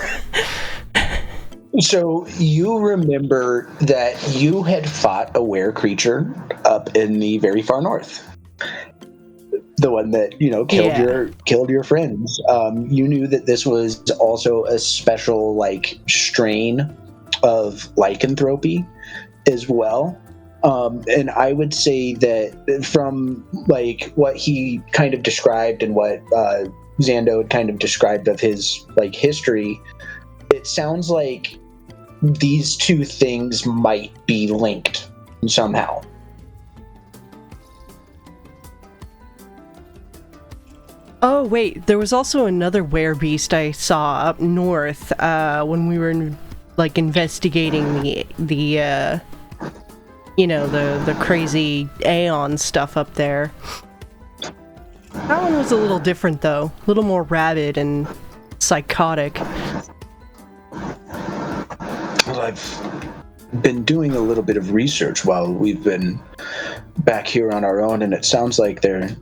So you remember that you had fought a were creature up in the very far north. The one that killed your friends. You knew that this was also a special strain of lycanthropy as well. And I would say that from what he kind of described and what Zando had kind of described of his history, it sounds like these two things might be linked somehow. Oh wait, there was also another werebeast I saw up north when we were investigating the crazy Aeon stuff up there. That one was a little different though, a little more rabid and psychotic. Well, I've been doing a little bit of research while we've been back here on our own, and it sounds like there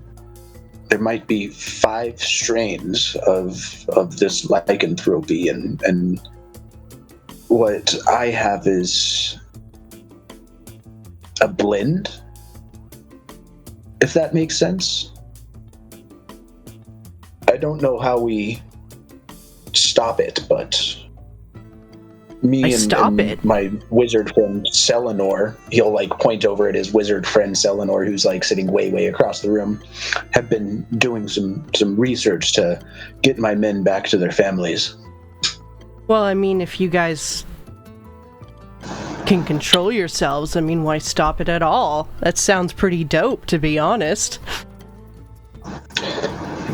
might be 5 strains of this lycanthropy, and what I have is a blend, if that makes sense. I don't know how we stop it, but me and my wizard friend Selenor, he'll point over at his wizard friend Selenor, who's sitting way across the room, have been doing some research to get my men back to their families. Well, I mean, if you guys can control yourselves, I mean, why stop it at all? That sounds pretty dope, to be honest.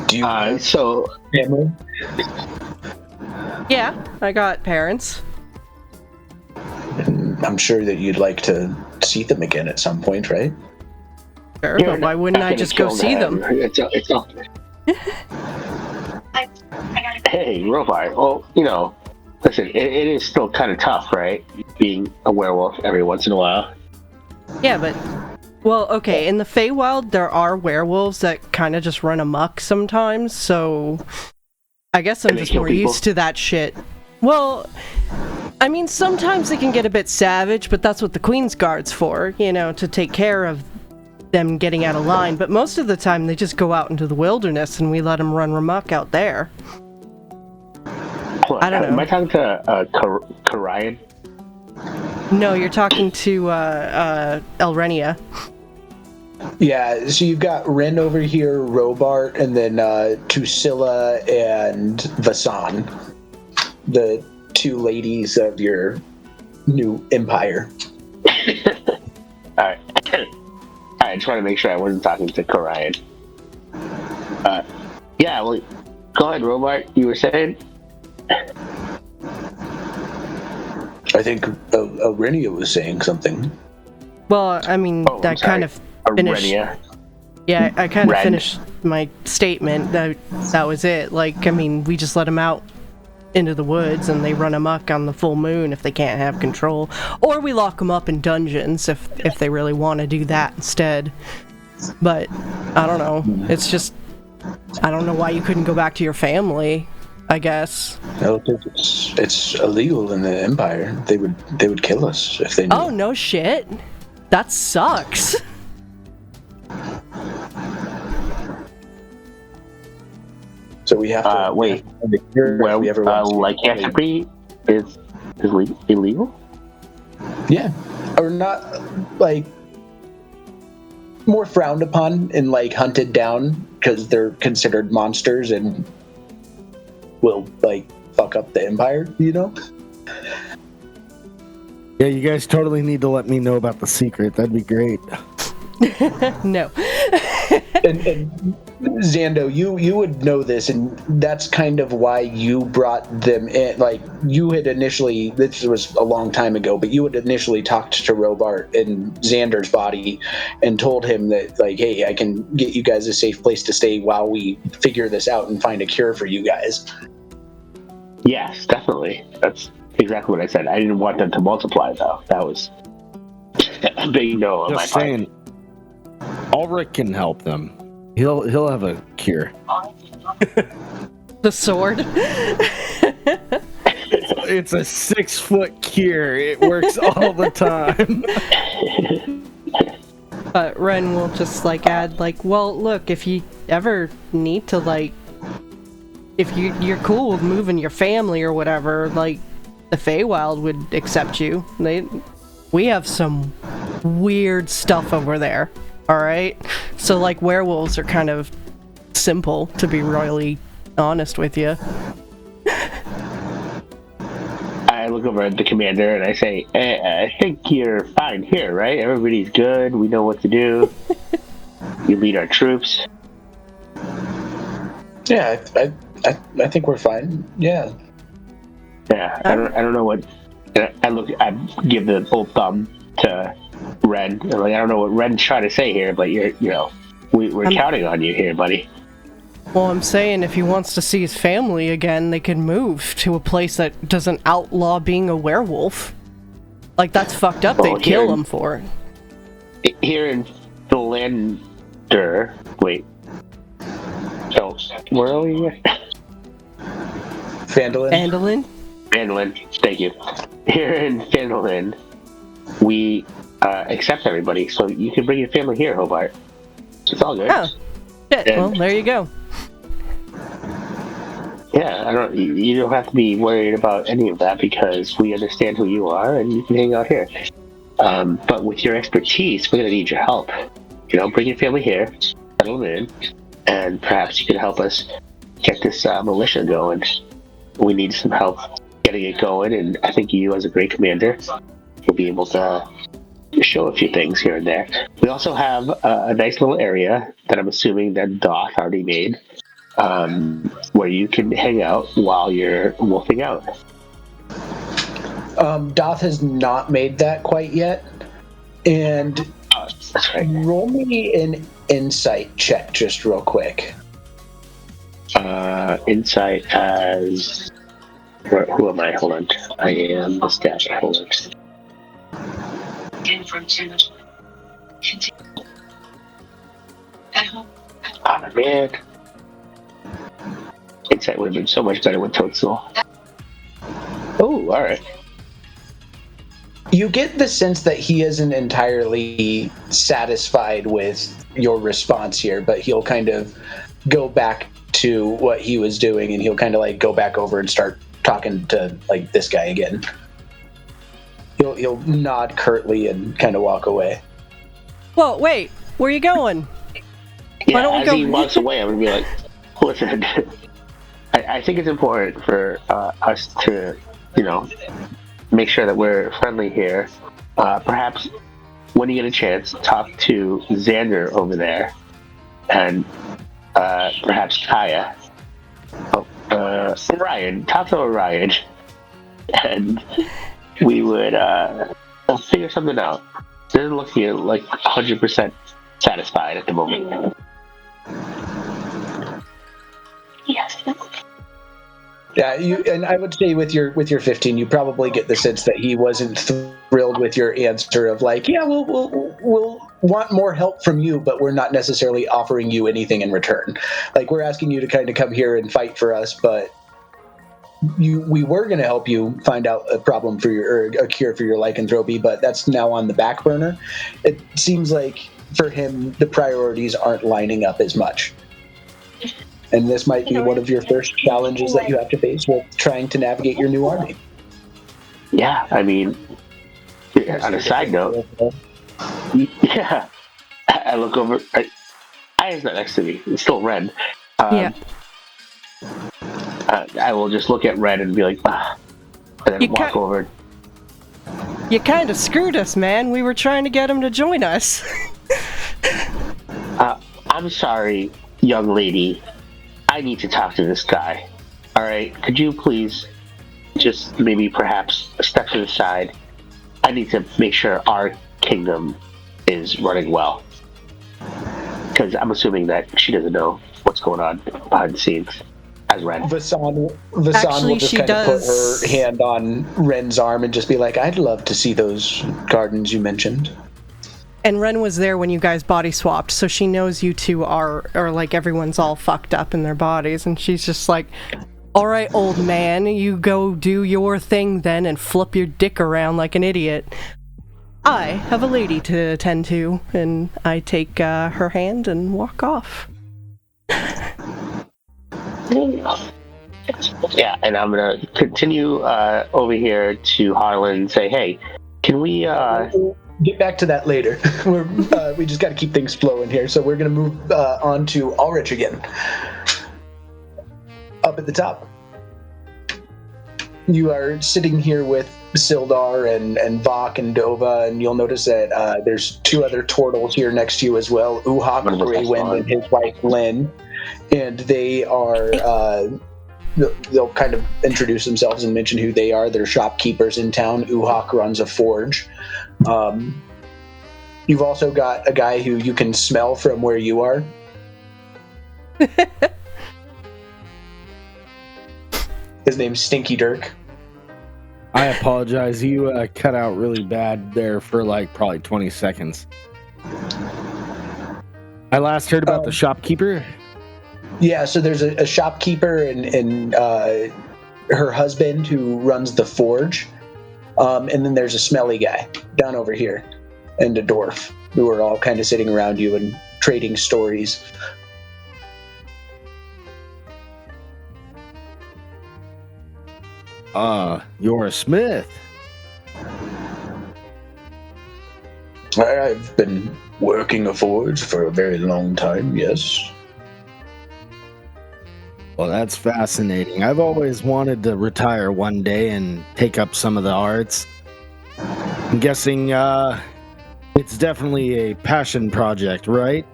Do you so family? Yeah, I got parents. I'm sure that you'd like to see them again at some point, right? Sure, but why wouldn't I just go see them? It's all... Hey, Robot. Well, listen, it is still kind of tough, right? Being a werewolf every once in a while. Yeah, but... Well, okay, in the Feywild, there are werewolves that kind of just run amok sometimes, so... I guess I'm just more used to that shit. Well... I mean, sometimes they can get a bit savage, but that's what the Queen's Guard's for, to take care of them getting out of line. But most of the time, they just go out into the wilderness and we let them run amok out there. I don't know. Am I talking to Karian? No, you're talking to Elrenia. Yeah, so you've got Ren over here, Robart, and then Tusila and Vasan. The 2 ladies of your new empire. Alright. I just want to make sure I wasn't talking to Karian. Yeah, well, go ahead, Robart. You were saying? I think Arenia was saying something. Well, I mean, that kind of finished. Arenia. Yeah, I kind of finished my statement. That was it. I mean, we just let him out into the woods and they run amok on the full moon if they can't have control. Or we lock them up in dungeons if they really want to do that instead. But, I don't know. It's just, I don't know why you couldn't go back to your family, I guess. No, it's illegal in the Empire. They would kill us if they knew. Oh, no shit. That sucks. So we have to wait. Well, we ever lycanthropy is illegal? Yeah, or not, like, more frowned upon and like hunted down because they're considered monsters and will like fuck up the Empire, you know? Yeah, you guys totally need to let me know about the secret. That'd be great. No. and Xando, you would know this, and that's kind of why you brought them in. Like, you had initially, this was a long time ago, but you had initially talked to Robart in Xander's body and told him that, like, hey, I can get you guys a safe place to stay while we figure this out and find a cure for you guys. Yes, definitely. That's exactly what I said. I didn't want them to multiply, though. That was a big no on my Just part. saying, Ulrich can help them. He'll have a cure. The sword? It's a 6-foot cure. It works all the time. But Ren will just like add like, well, look, if you ever need to like, if you're cool with moving your family or whatever, like the Feywild would accept you. We have some weird stuff over there. All right, so like werewolves are kind of simple, to be really honest with you. I look over at the commander and I say, I think you're fine here, right? Everybody's good. We know what to do. You lead our troops. Yeah, I think we're fine. Yeah. Yeah, I don't know what. I give the old thumb to Ren. Like, I don't know what Ren's trying to say here, but we're counting on you here, buddy. Well, I'm saying if he wants to see his family again, they can move to a place that doesn't outlaw being a werewolf. Like, that's fucked up. They'd kill him for it. Here in Philander, wait. So, where are we? Phandalin? Phandalin, thank you. Here in Phandalin, we accept everybody, so you can bring your family here, Hobart. It's all good. Oh, shit. Well, there you go. Yeah, you don't have to be worried about any of that because we understand who you are and you can hang out here. But with your expertise, we're going to need your help. Bring your family here, settle in, and perhaps you can help us get this militia going. We need some help getting it going, and I think you, as a great commander, will be able to show a few things here and there. We also have a nice little area that I'm assuming that Doth already made, where you can hang out while you're wolfing out. Doth has not made that quite yet, and that's right. Roll me an insight check just real quick. Insight as... Who am I? Hold on. I am the staff. Hold on. Again from Continue. At home. Ah, man. Insight would have been so much better with Toadstool. Oh, alright. You get the sense that he isn't entirely satisfied with your response here, but he'll kind of go back to what he was doing, and he'll kind of like go back over and start talking to like this guy again. He'll nod curtly and kind of walk away. Whoa, wait, where are you going? Yeah, as he walks away, I'm gonna be like, listen, I think it's important for us to, make sure that we're friendly here. Perhaps when you get a chance, talk to Xander over there, and perhaps Kaya. Orion, talk to Orion, and we would figure something out. Doesn't look like 100% satisfied at the moment. Yes. Yeah, and I would say with your 15, you probably get the sense that he wasn't thrilled with your answer of like, yeah, we'll want more help from you, but we're not necessarily offering you anything in return. Like, we're asking you to kind of come here and fight for us, but we were going to help you find out a problem for or a cure for your lycanthropy, but that's now on the back burner. It seems like for him the priorities aren't lining up as much. And this might be one of your first challenges that you have to face with trying to navigate your new army. Yeah, I mean, on a side note, yeah, I look over. Aya's not next to me. It's still Ren. Yeah. I will just look at Ren and be like, and then walk over. You kind of screwed us, man. We were trying to get him to join us. I'm sorry, young lady. I need to talk to this guy. All right, could you please just maybe perhaps step to the side? I need to make sure our kingdom is running well. Because I'm assuming that she doesn't know what's going on behind the scenes as Ren. Vasan Actually, will just she kind of put does. her hand on Ren's arm and just be like, I'd love to see those gardens you mentioned. And Ren was there when you guys body swapped, so she knows you two are like, everyone's all fucked up in their bodies, and she's just like, all right, old man, you go do your thing then and flip your dick around like an idiot. I have a lady to attend to, and I take her hand and walk off. Yeah, and I'm gonna continue over here to Harlan and say, hey, can we get back to that later. We just got to keep things flowing here, so we're going to move on to Ulrich again. Up at the top. You are sitting here with Sildar and Vok and Dova, and you'll notice that there's two other turtles here next to you as well, Uhak Greywind and his wife Lynn, and they are they'll kind of introduce themselves and mention who they are. They're shopkeepers in town. Uhak runs a forge. You've also got a guy who you can smell from where you are. His name's Stinky Dirk. I apologize. You cut out really bad there for like probably 20 seconds. I last heard about the shopkeeper. Yeah, so there's a shopkeeper and her husband who runs the forge. And then there's a smelly guy down over here and a dwarf who are all kind of sitting around you and trading stories. You're a smith. I've been working a forge for a very long time, yes. Well, that's fascinating. I've always wanted to retire one day and take up some of the arts. I'm guessing it's definitely a passion project, right?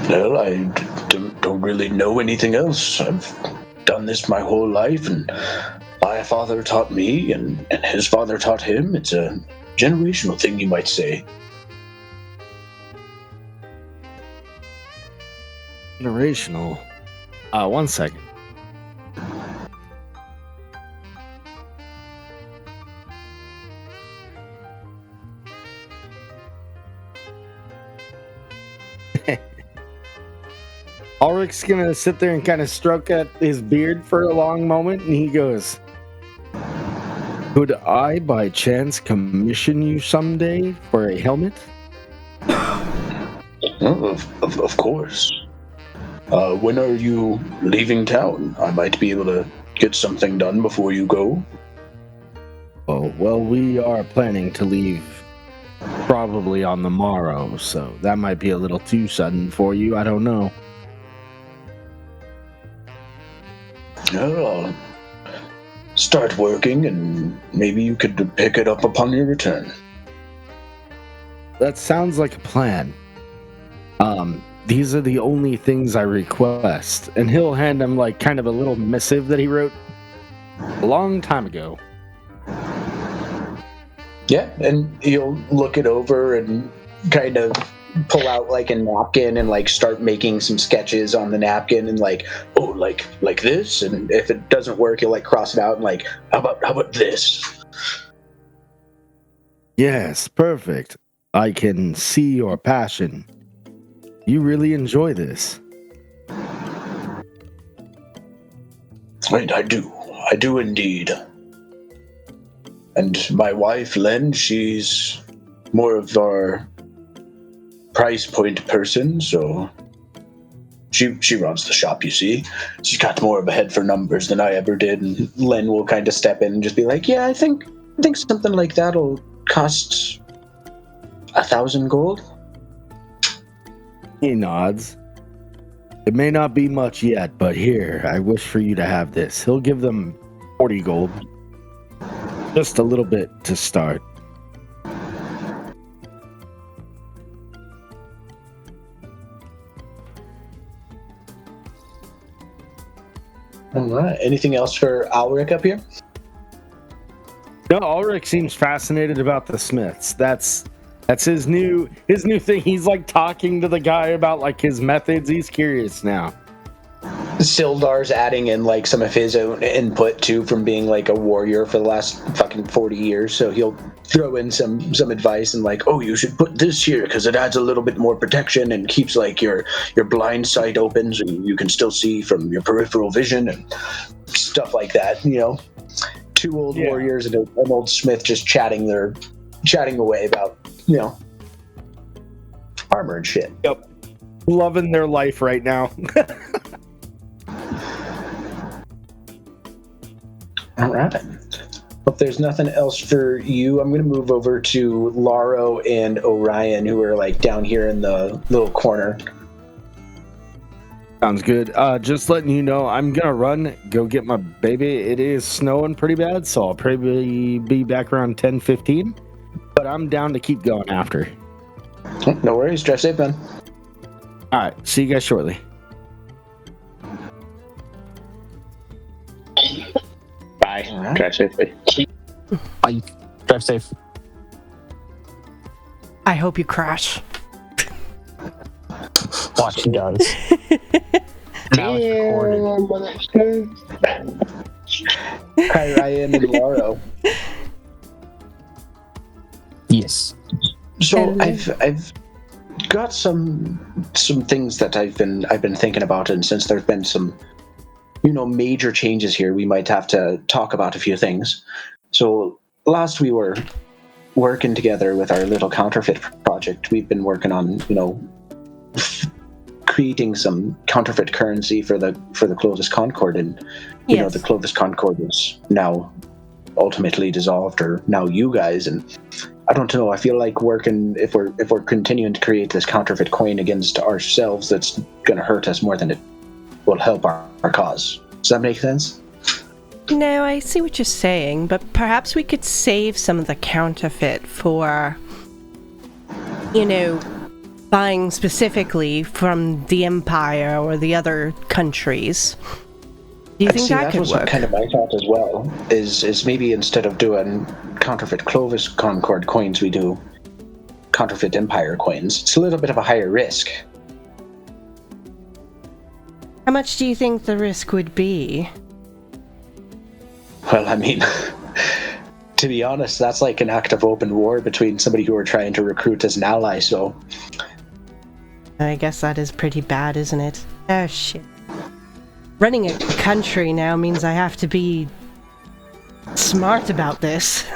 Well, I don't really know anything else. I've done this my whole life, and my father taught me, and his father taught him. It's a generational thing, you might say. Generational. One second. Ulrich's gonna sit there and kind of stroke at his beard for a long moment, and he goes, could I by chance commission you someday for a helmet? Oh, of course. When are you leaving town? I might be able to get something done before you go. Oh, well, we are planning to leave probably on the morrow, so that might be a little too sudden for you. I don't know. Well, I'll start working, and maybe you could pick it up upon your return. That sounds like a plan. These are the only things I request. And he'll hand him like kind of a little missive that he wrote a long time ago. Yeah, and he'll look it over and kind of pull out like a napkin and like start making some sketches on the napkin and like, oh, like this, and if it doesn't work, he'll like cross it out and like, how about this? Yes, perfect. I can see your passion. You really enjoy this. I do indeed. And my wife, Len, she's more of our price point person, so she runs the shop, you see. She's got more of a head for numbers than I ever did, and Len will kind of step in and just be like, yeah, I think something like that'll cost 1,000 gold. He nods. It may not be much yet, but here, I wish for you to have this. He'll give them 40 gold. Just a little bit to start. All right. Anything else for Ulrich up here? No, Ulrich seems fascinated about the Smiths. That's his new thing. He's like talking to the guy about like his methods. He's curious now. Sildar's adding in like some of his own input too from being like a warrior for the last fucking 40 years. So he'll throw in some advice and like, oh, you should put this here because it adds a little bit more protection and keeps like your blind sight open so you can still see from your peripheral vision and stuff like that. You know, two old warriors and an old smith just chatting away about, you know, armor and shit. Yep, loving their life right now. All right. If there's nothing else for you, I'm going to move over to Laro and Orion, who are like down here in the little corner. Sounds good. Just letting you know, I'm going to run, go get my baby. It is snowing pretty bad, so I'll probably be back around 10:15. But I'm down to keep going after. No worries. Drive safe, man. All right. See you guys shortly. Bye. Right. Drive safely. Bye. Drive safe. I hope you crash. Watch he does. Now it's recorded. Hi, Ryan and Laro. Yes. So I've got some things that I've been thinking about, and since there's been some, you know, major changes here, we might have to talk about a few things. So last we were working together with our little counterfeit project, we've been working on, you know, creating some counterfeit currency for the Clovis Concord, and you know, the Clovis Concord is now ultimately dissolved, or now you guys, and I don't know, I feel like if we're continuing to create this counterfeit coin against ourselves, that's going to hurt us more than it will help our cause. Does that make sense? No, I see what you're saying, but perhaps we could save some of the counterfeit for, you know, buying specifically from the Empire or the other countries. Do you think that could work? That was kind of my thought as well, is maybe instead of doing counterfeit Clovis Concord coins, we do counterfeit Empire coins. It's a little bit of a higher risk. How much do you think the risk would be? Well, I mean, to be honest, that's like an act of open war between somebody who we're trying to recruit as an ally, so... I guess that is pretty bad, isn't it? Oh, shit. Running a country now means I have to be smart about this.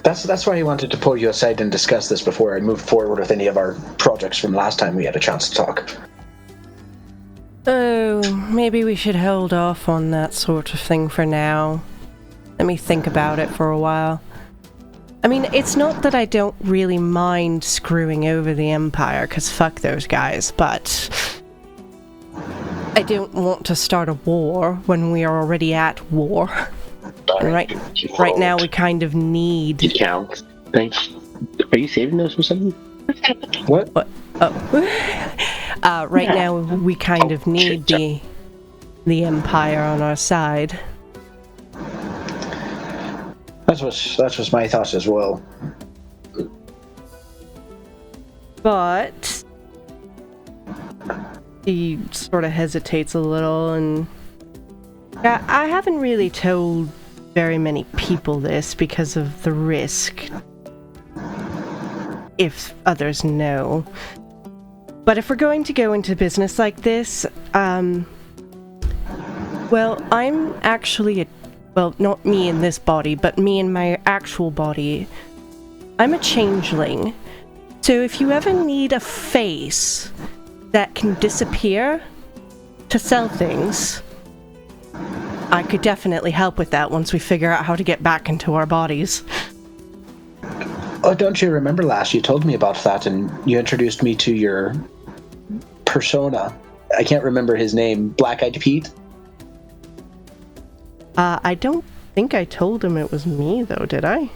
That's why I wanted to pull you aside and discuss this before I moved forward with any of our projects from last time we had a chance to talk. Oh, maybe we should hold off on that sort of thing for now. Let me think about it for a while. I mean, it's not that I don't really mind screwing over the Empire, because fuck those guys, but I don't want to start a war when we are already at war. And right now we kind of need... Count. Thanks. Are you saving those for something? What? Oh. Right now we kind of need the Empire on our side. That was my thoughts as well. But he sort of hesitates a little, and I haven't really told very many people this because of the risk if others know. But if we're going to go into business like this, well, I'm actually well, not me in this body, but me in my actual body. I'm a changeling. So if you ever need a face that can disappear to sell things, I could definitely help with that once we figure out how to get back into our bodies. Oh, don't you remember last you told me about that, and you introduced me to your persona. I can't remember his name. Black-Eyed Pete? I don't think I told him it was me, though, did I?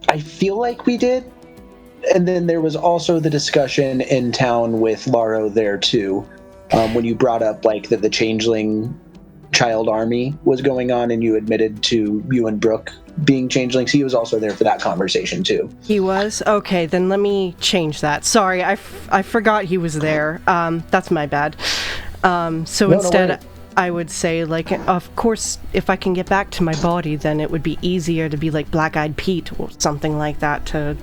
I feel like we did. And then there was also the discussion in town with Laro there, too, when you brought up, like, that the changeling child army was going on, and you admitted to you and Brooke being changelings. He was also there for that conversation, too. He was? Okay, then let me change that. Sorry, I forgot he was there. That's my bad. So instead, I would say, like, of course, if I can get back to my body, then it would be easier to be like Black-Eyed Pete or something like that to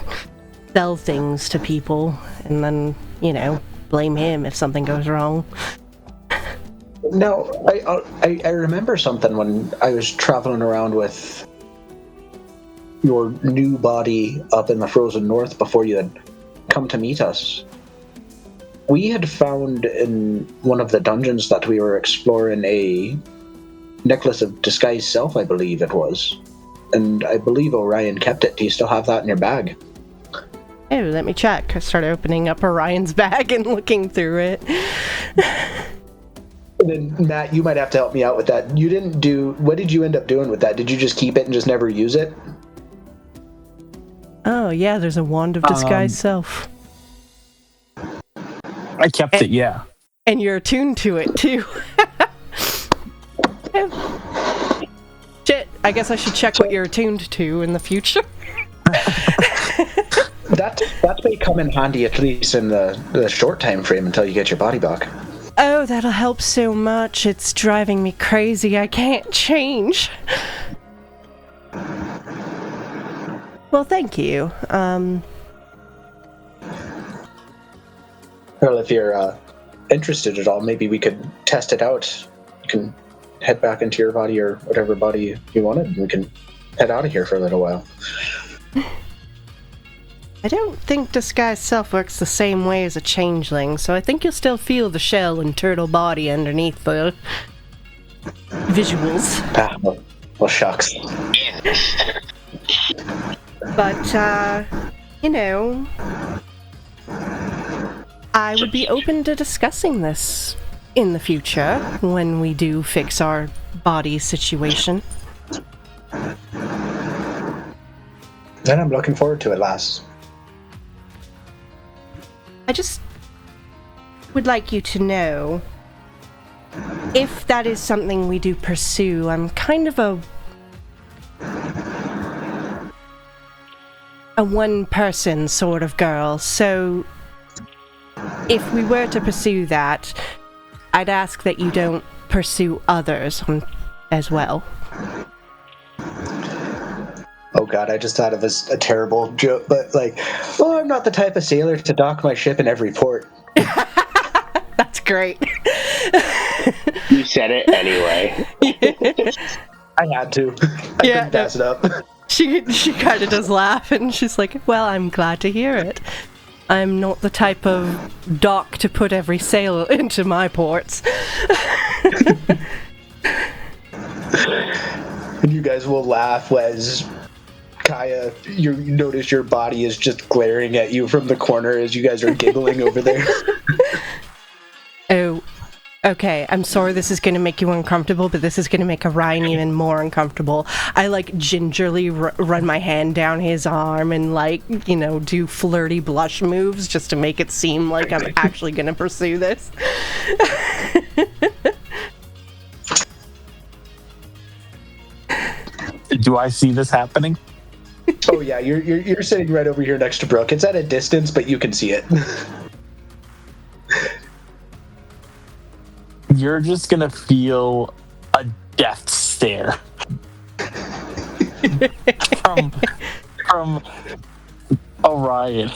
sell things to people, and then, you know, blame him if something goes wrong. No, I remember something when I was traveling around with your new body up in the frozen north before you had come to meet us. We had found in one of the dungeons that we were exploring a necklace of disguised self, I believe it was. And I believe Orion kept it. Do you still have that in your bag? Oh, let me check. I started opening up Orion's bag and looking through it. And then, Matt, you might have to help me out with that. You didn't do... What did you end up doing with that? Did you just keep it and just never use it? Oh, yeah, there's a wand of disguised self. I kept it, yeah. And you're attuned to it, too. Shit, I guess I should check what you're attuned to in the future. That may come in handy, at least in the short time frame until you get your body back. Oh, that'll help so much. It's driving me crazy. I can't change. Well, thank you. Well, if you're interested at all, maybe we could test it out. You can head back into your body or whatever body you wanted, and we can head out of here for a little while. I don't think disguised self works the same way as a changeling, so I think you'll still feel the shell and turtle body underneath the visuals. Ah, well shucks. But, you know, I would be open to discussing this in the future when we do fix our body situation. Then I'm looking forward to it, lass. I just would like you to know, if that is something we do pursue, I'm kind of a one-person sort of girl, so if we were to pursue that, I'd ask that you don't pursue others as well. Oh god, I just thought of a terrible joke, but like, oh, I'm not the type of sailor to dock my ship in every port. That's great. You said it anyway. I had to. I couldn't pass it up. She kind of does laugh, and she's like, well, I'm glad to hear it. I'm not the type of dock to put every sail into my ports. And you guys will laugh as Kaya, you notice your body is just glaring at you from the corner as you guys are giggling over there. Oh, okay. I'm sorry this is going to make you uncomfortable, but this is going to make Orion even more uncomfortable. I, like, gingerly run my hand down his arm and, like, you know, do flirty blush moves just to make it seem like I'm actually going to pursue this. Do I see this happening? Oh yeah, you're sitting right over here next to Brooke. It's at a distance, but you can see it. You're just gonna feel a death stare from Orion.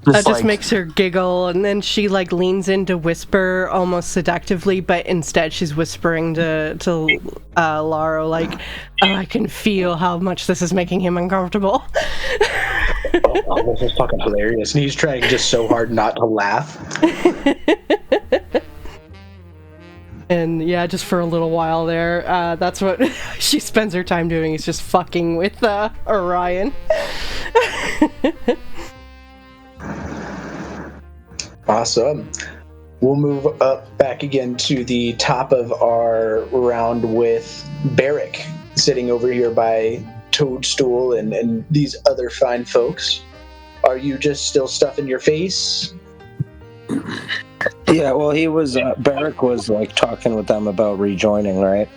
That just makes her giggle, and then she like leans in to whisper almost seductively, but instead she's whispering to Laro like, "Oh, I can feel how much this is making him uncomfortable." Oh, this is fucking hilarious, and he's trying just so hard not to laugh. And yeah, just for a little while there, that's what she spends her time doing, is just fucking with Orion. Awesome. We'll move up back again to the top of our round with Barrick sitting over here by Toadstool and these other fine folks. Are you just still stuffing your face? Yeah, well, he was, Barrick was, like, talking with them about rejoining, right?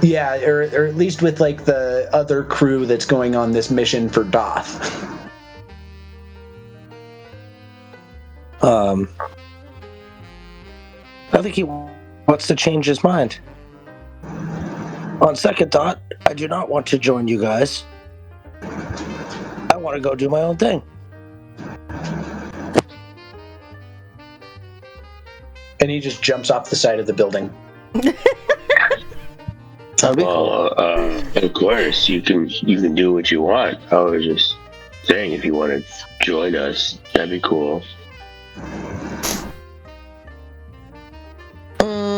Yeah, or at least with, like, the other crew that's going on this mission for Doth. I think he wants to change his mind. On second thought, I do not want to join you guys. I want to go do my own thing. And he just jumps off the side of the building. That'd be cool. Of course, you can do what you want. I was just saying, if you want to join us, that'd be cool.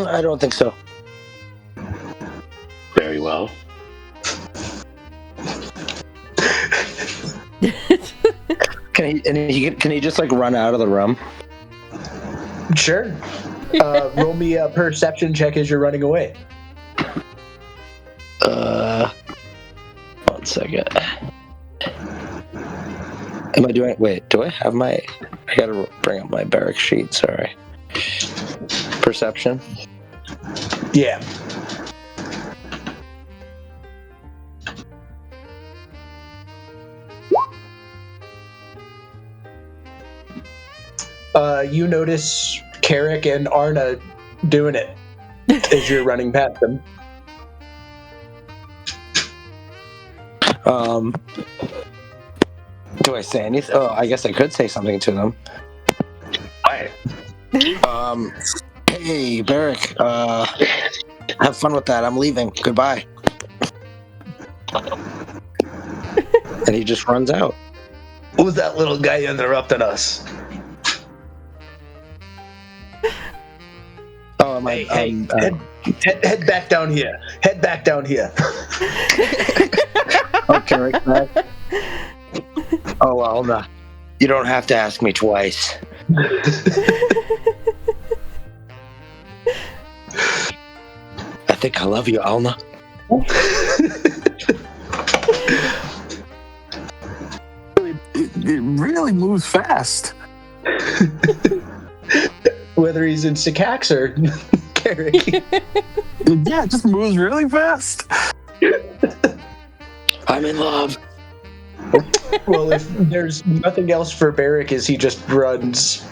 I don't think so. Very well. Can he just like run out of the room? Sure. Roll me a perception check as you're running away. 1 second. Am I doing? Wait, do I have my? I gotta bring up my barrack sheet. Sorry. Perception. Yeah. You notice Carrick and Arna doing it as you're running past them. Do I say anything? Oh, I guess I could say something to them. Why? Hey, Barrick, have fun with that. I'm leaving. Goodbye. And he just runs out. Who's that little guy interrupting us? Oh, am I? Head back down here. Head back down here. Oh, Carrick back. Oh, well, no. You don't have to ask me twice. I think I love you, Alna. It really moves fast. Whether he's in Sycax or Carrick. Yeah, it just moves really fast. I'm in love. Well, if there's nothing else for Barrick, is he just runs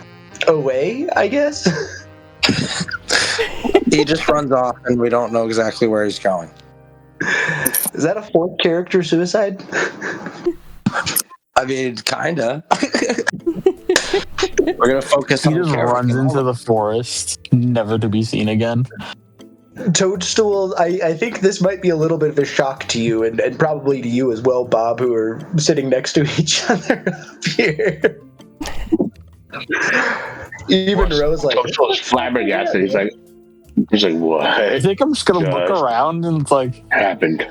away, I guess? He just runs off and we don't know exactly where he's going. Is that a fourth character suicide? I mean, kinda. We're gonna focus on He just Carrick runs and into Alna. the forest, never to be seen again. Toadstool, I think this might be a little bit of a shock to you, and probably to you as well, Bob, who are sitting next to each other up here. Even Rose, like, Toadstool's flabbergasted. He's like, what? I think I'm just gonna look Just around and it's like happened?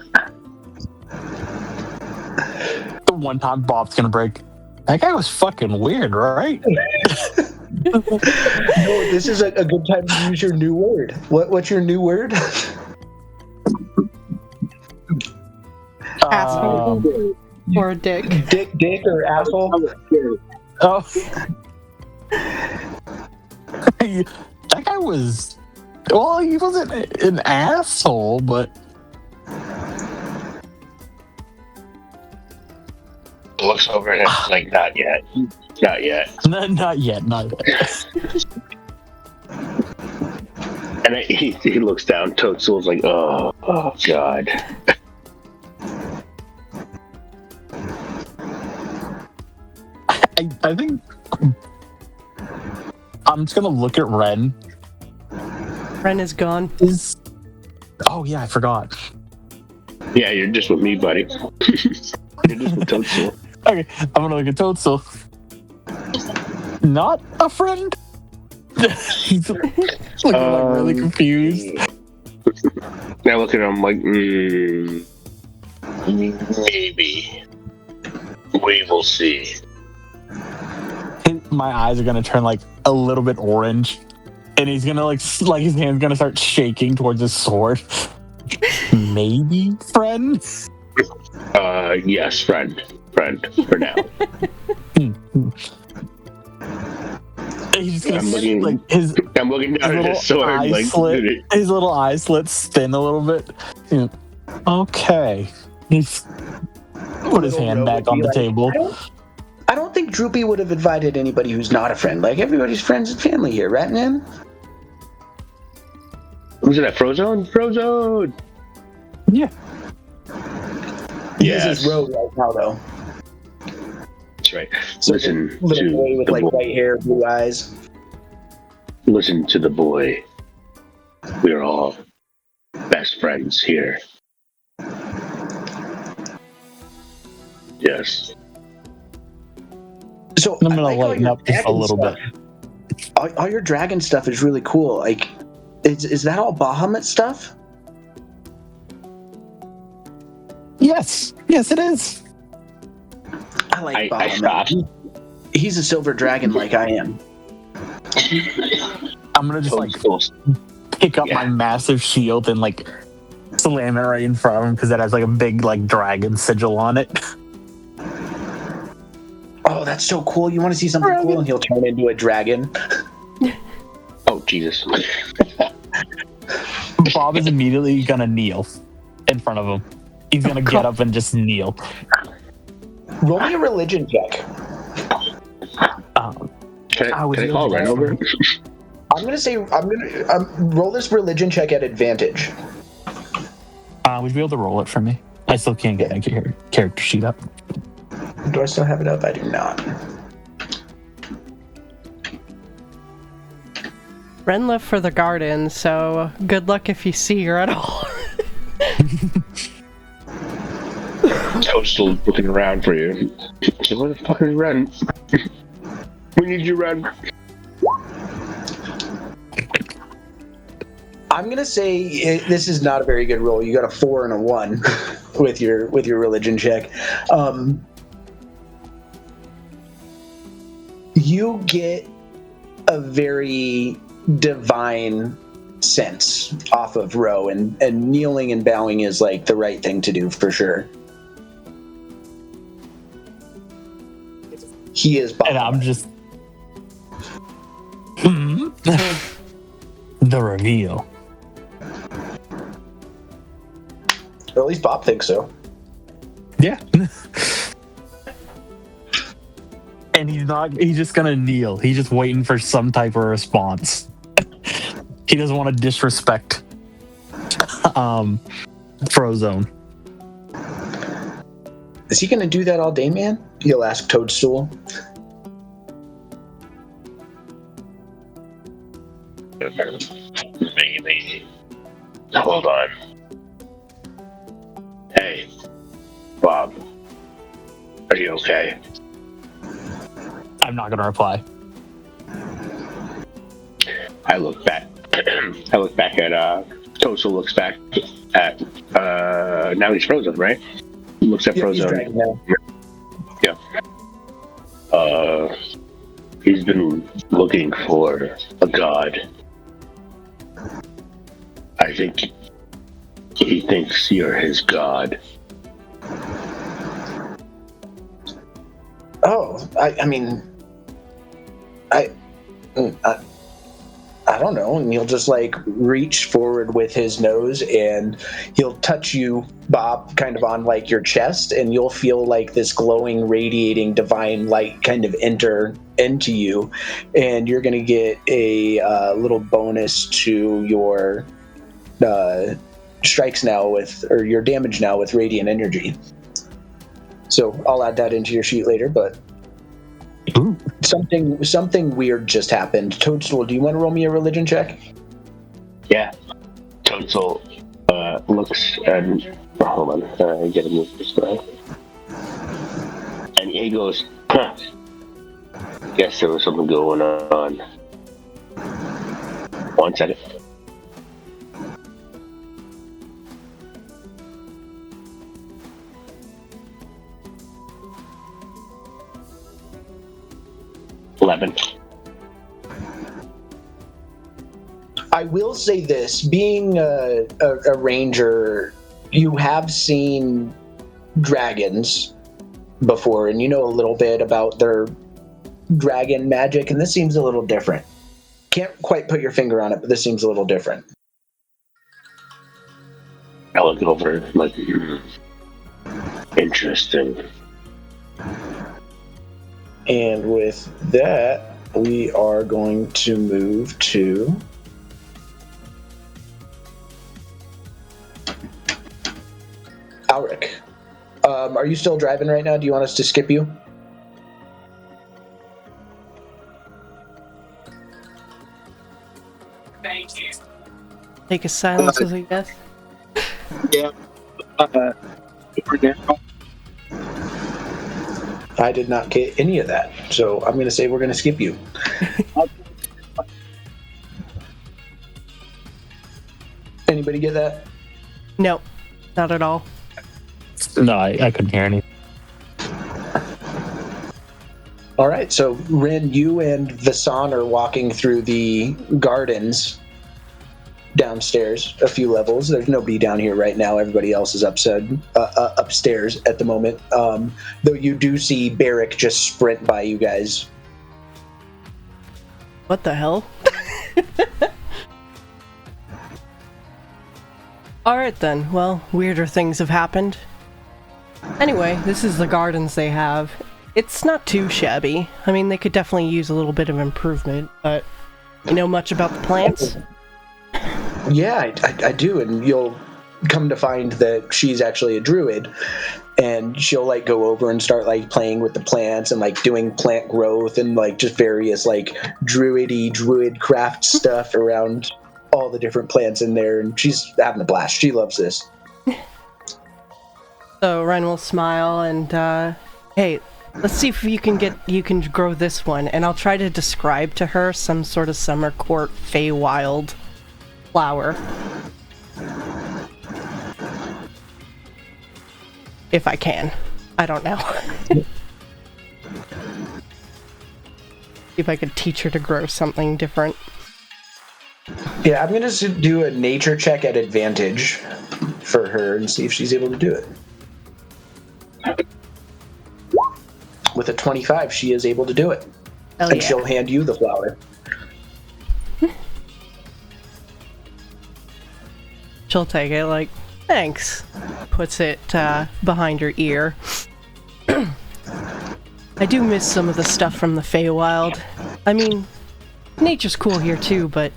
the one time Bob's gonna break. That guy was fucking weird, right? no, this is a good time to use your new word. What's your new word? Asshole. Or a dick. Dick or asshole? Oh. That guy was. Well, he wasn't an asshole, but looks over and it's like, not yet. Not yet. Not yet. And he looks down. Toadstool's like, oh God. I think I'm just gonna look at Ren. Ren is gone. Oh yeah, I forgot. Yeah, you're just with me, buddy. You're just with Toadstool. Okay, I'm gonna look at Toadstool. Not a friend. He's looking like really confused. I look at him like, maybe. We will see. My eyes are gonna turn like a little bit orange, and he's gonna like his hand's gonna start shaking towards his sword. Maybe friend. Yes, friend for now. He's just gonna I'm looking, like I'm looking down at his sword, like his little eye slits spin a little bit. Yeah. Okay, he's put his hand back on the table. I don't think Droopy would have invited anybody who's not a friend. Like, everybody's friends and family here, right, man? Who's that? Frozone? Frozone! Yeah. This is Rogue right now, though. That's right. So Listen to little boy with the like boy. white hair, blue eyes. Listen to the boy. We are all best friends here. Yes. So I'm gonna lighten up just a little bit. All your dragon stuff is really cool. Like, is that all Bahamut stuff? Yes, it is. I like I Bahamut. stopped. He's a silver dragon like I am. I'm gonna just like pick up my massive shield and like slam it right in front of him because it has like a big like dragon sigil on it. Oh, that's so cool. You want to see something cool? And he'll turn into a dragon. Oh, Jesus. Bob is immediately gonna kneel in front of him. He's gonna get up and just kneel. Roll me a religion check. Can I call Ren over? I'm gonna roll this religion check at advantage. Would you be able to roll it for me? I still can't get my character sheet up. Do I still have it up? I do not. Ren left for the garden, so good luck if you see her at all. Toadstool looking around for you. Where the fuck is Ren? We need you, Ren. I'm gonna say this is not a very good roll. You got a 4 and a 1 with your religion check. You get a very divine sense off of Ro, and kneeling and bowing is like the right thing to do for sure. He is Bahamut. And I'm just the reveal. Or at least Bob thinks so. Yeah. And he's just gonna kneel. He's just waiting for some type of response. He doesn't want to disrespect Frozone. Is he gonna do that all day, man? He'll ask Toadstool. Maybe. Hold on. Hey, Bob. Are you okay? I'm not gonna reply. I look back. I look back at Toadstool looks back at now he's frozen, right? He looks at Frozone. Yeah. He's been looking for a god. I think he thinks you're his god. Oh, I mean, I don't know, and he'll just like reach forward with his nose and he'll touch you, Bob, kind of on like your chest, and you'll feel like this glowing, radiating divine light kind of enter into you, and you're going to get a little bonus to your strikes now with, or your damage now with radiant energy. So I'll add that into your sheet later, but Ooh. something weird just happened. Toadstool, do you want to roll me a religion check? Yeah. Toadstool looks and hold on, I gotta move this guy. And he goes, huh. Guess there was something going on. 1 second. I will say this, being a ranger, you have seen dragons before, and you know a little bit about their dragon magic, and this seems a little different. Can't quite put your finger on it, but this seems a little different. I look over, like, interesting. And with that, we are going to move to Alric. Are you still driving right now? Do you want us to skip you? Thank you. Take a silence as a guess. Yeah. For now. I did not get any of that, so I'm going to say we're going to skip you. Anybody get that? No, not at all. No, I couldn't hear anything. All right, so Rin, you and Vasan are walking through the gardens downstairs a few levels. There's no bee down here right now. Everybody else is upstairs at the moment. Though you do see Barrick just sprint by you guys. What the hell? Alright then, well, weirder things have happened. Anyway, this is the gardens they have. It's not too shabby. I mean, they could definitely use a little bit of improvement, but you know much about the plants? Yeah, I do, and you'll come to find that she's actually a druid, and she'll like go over and start like playing with the plants and like doing plant growth and like just various like druid craft stuff around all the different plants in there, and she's having a blast. She loves this. So Ren will smile and hey, let's see if you can grow this one, and I'll try to describe to her some sort of summer court Feywild flower. If I can. I don't know. If I could teach her to grow something different. Yeah, I'm going to do a nature check at advantage for her and see if she's able to do it. With a 25, she is able to do it. Oh, and yeah. She'll hand you the flower. She'll take it like, thanks. Puts it behind her ear. I do miss some of the stuff from the Feywild. I mean, nature's cool here too, but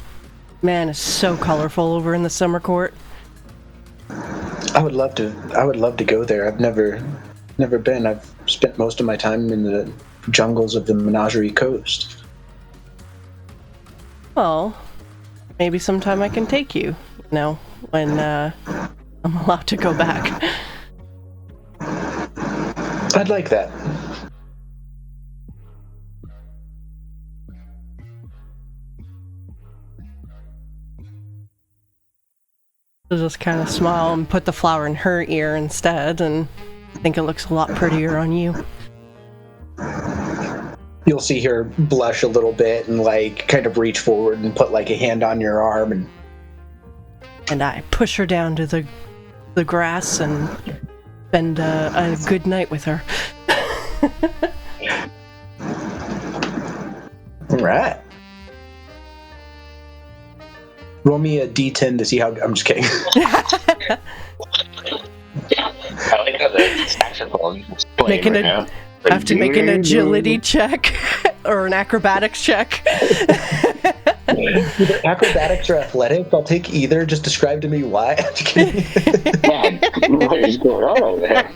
man, it's so colorful over in the summer court. I would love to go there. I've never been. I've spent most of my time in the jungles of the Menagerie Coast. Well, maybe sometime I can take you, you know, when I'm allowed to go back. I'd like that. She'll just kind of smile and put the flower in her ear instead, and I think it looks a lot prettier on you. You'll see her blush a little bit and like kind of reach forward and put like a hand on your arm, And I push her down to the grass and spend a good night with her. All right. Roll me a d10 to see how. I'm just kidding. I like how the saxophone is playing right now. Have to make an agility check or an acrobatics check. Either acrobatics or athletics. I'll take either. Just describe to me why. I'm just kidding. What is going on over there?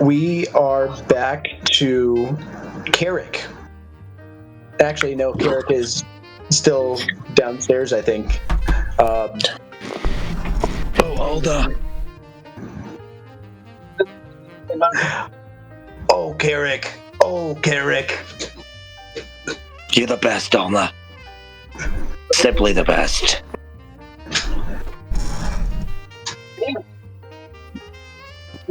We are back to Carrick. Actually, no, Carrick is still downstairs, I think. hold on. Oh, Carrick. Oh, Carrick. You're the best, Alma. Simply the best.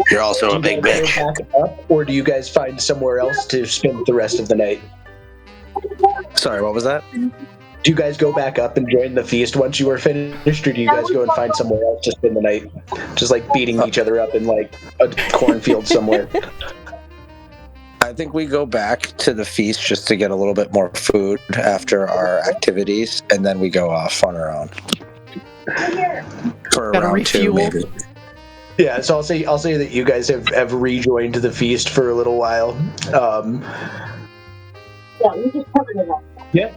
You're also a big bitch. Back up, or do you guys find somewhere else to spend the rest of the night? Sorry, what was that? Do you guys go back up and join the feast once you are finished, or do you guys go and find somewhere else to spend the night? Just like beating each other up in like a cornfield somewhere. I think we go back to the feast just to get a little bit more food after our activities, and then we go off on our own. For Gotta round two, refuel. maybe. Yeah, so I'll say that you guys have rejoined the feast for a little while. Yeah.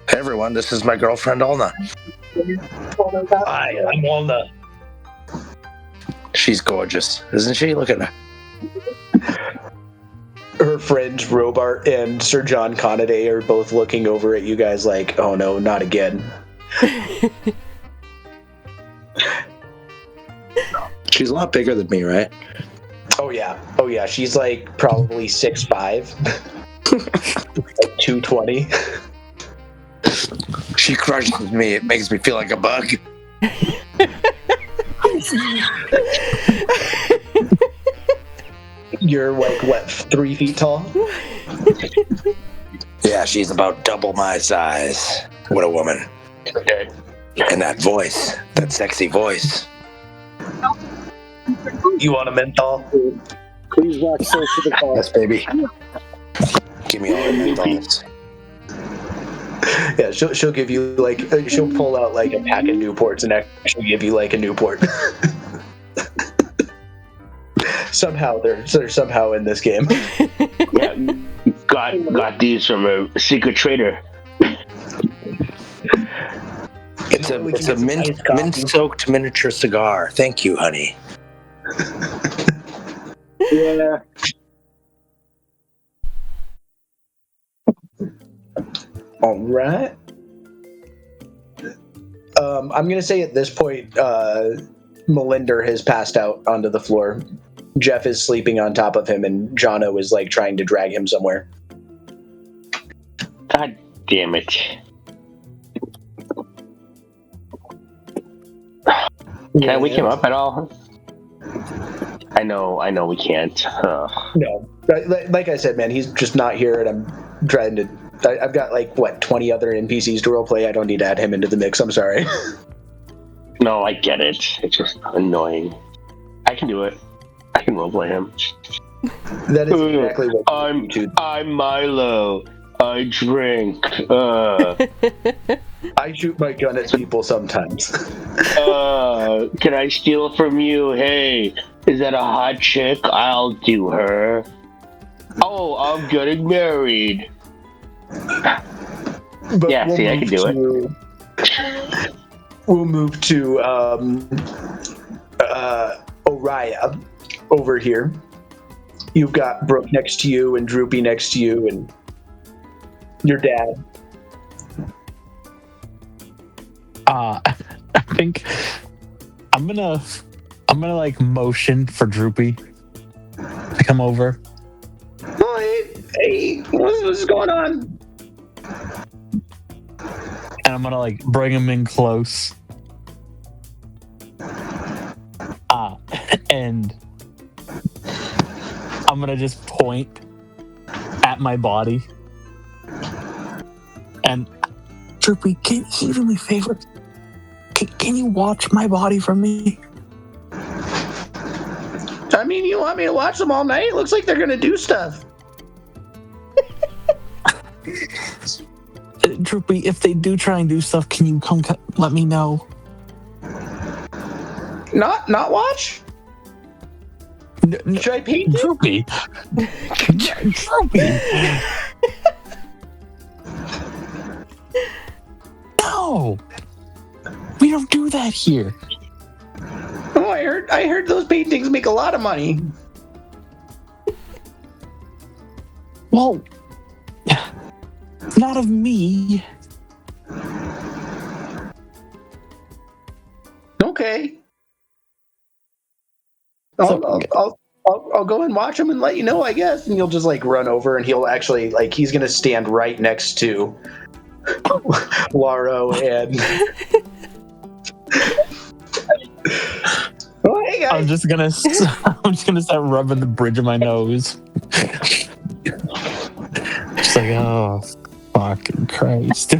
Hey everyone, this is my girlfriend Alna. Hi, I'm Walna. She's gorgeous, isn't she? Look at her. Her friends Robart and Sir John Conaday are both looking over at you guys like, oh no, not again. She's a lot bigger than me, right? Oh yeah, she's like probably 6'5", like 220. She crushes me. It makes me feel like a bug. You're like what, 3 feet tall? Yeah, she's about double my size. What a woman. Okay. And that voice, that sexy voice. You want a menthol? Please walk close to the call. Yes, baby. Give me all the menthols. Yeah, she'll give you like she'll pull out like a pack of Newports and actually give you like a Newport. Somehow they're somehow in this game. Yeah, got these from a secret trader. It's a mint-soaked miniature cigar. Thank you, honey. Yeah. All right. I'm gonna say at this point, Melinder has passed out onto the floor. Jeff is sleeping on top of him, and Jono is like trying to drag him somewhere. God damn it. Can I wake him up at all? I know we can't. No, like I said, man, he's just not here, and I'm trying to. I've got like 20 other NPCs to roleplay. I don't need to add him into the mix. I'm sorry. No, I get it. It's just annoying. I can do it. I can roleplay him. That is exactly what I'm Milo. I drink. I shoot my gun at people sometimes. Can I steal from you? Hey, is that a hot chick? I'll do her. Oh, I'm getting married. But Yeah, see, I can do it. We'll move to Oriah over here. You've got Brooke next to you and Droopy next to you and your dad. I think I'm gonna like motion for Droopy to come over. Oh, hey, what's going on? And I'm gonna like bring him in close. And I'm gonna just point at my body. And Droopy, can you do me a favor? Can you watch my body from me? I mean, you want me to watch them all night? Looks like they're gonna do stuff. Droopy, if they do try and do stuff, can you come let me know? Not watch? No, Should I paint it? Droopy. Droopy. No. We don't do that here. Oh, I heard those paintings make a lot of money. Well, not of me. Okay. I'll go and watch him and let you know, I guess. And you'll just like run over, and he'll actually like he's gonna stand right next to Laro and. Oh, hey guys. I'm just gonna start rubbing the bridge of my nose. Just like, oh, fucking Christ.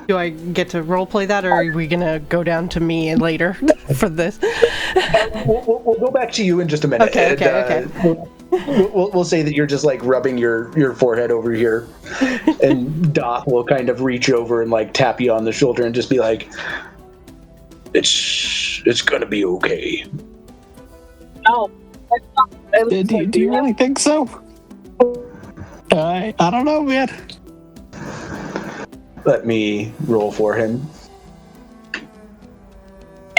Do I get to roleplay that, or are we gonna go down to me and later for this? We'll go back to you in just a minute. Okay. We'll say that you're just like rubbing your forehead over here, and Doth will kind of reach over and like tap you on the shoulder and just be like, "It's gonna be okay." Oh, Do you really think so? I don't know, man. Let me roll for him.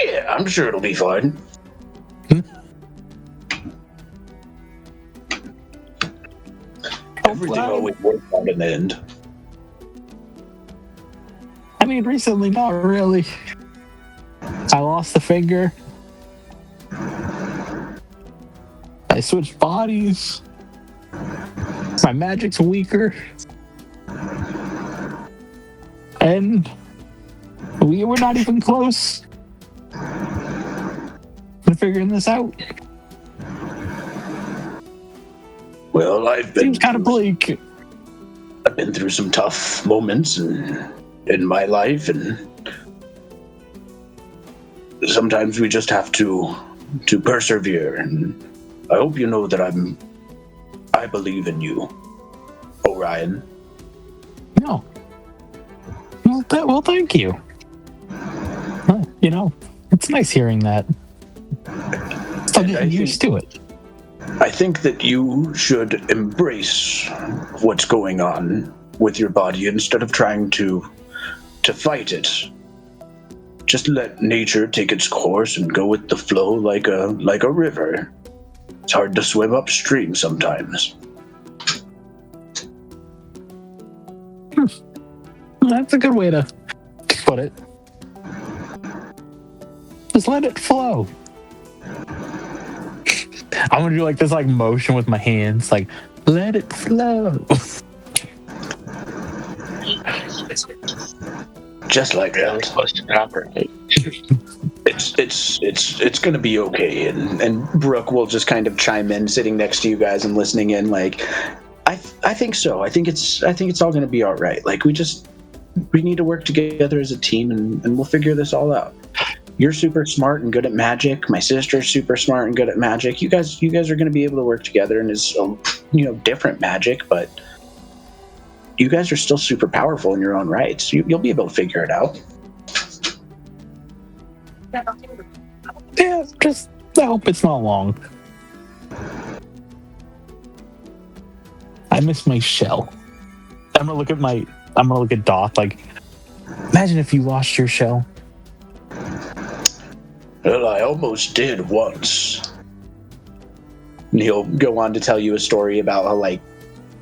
Yeah, I'm sure it'll be fine. Everything always works out in the end. I mean, recently, not really. I lost a finger. I switched bodies. My magic's weaker. And we were not even close to figuring this out. Well, Seems kind of bleak. I've been through some tough moments in my life, and sometimes we just have to persevere. And I hope you know that I believe in you, Orion. No. Well, thank you. You know, it's nice hearing that. Still getting used to it. I think that you should embrace what's going on with your body instead of trying to fight it. Just let nature take its course and go with the flow like a river. It's hard to swim upstream sometimes. That's a good way to put it. Just let it flow. I'm gonna do like this like motion with my hands, like let it flow. Just like Really that. supposed to operate. It's gonna be okay, and Brooke will just kind of chime in, sitting next to you guys and listening in. Like, I think so. I think it's all gonna be all right. Like we need to work together as a team, and we'll figure this all out. You're super smart and good at magic. My sister's super smart and good at magic. You guys are going to be able to work together, and it's different magic, but you guys are still super powerful in your own rights. You'll be able to figure it out. Yeah, just I hope it's not long. I miss my shell. I'm gonna look at Doth. Like, imagine if you lost your shell. Well, I almost did once. And he'll go on to tell you a story about how, like,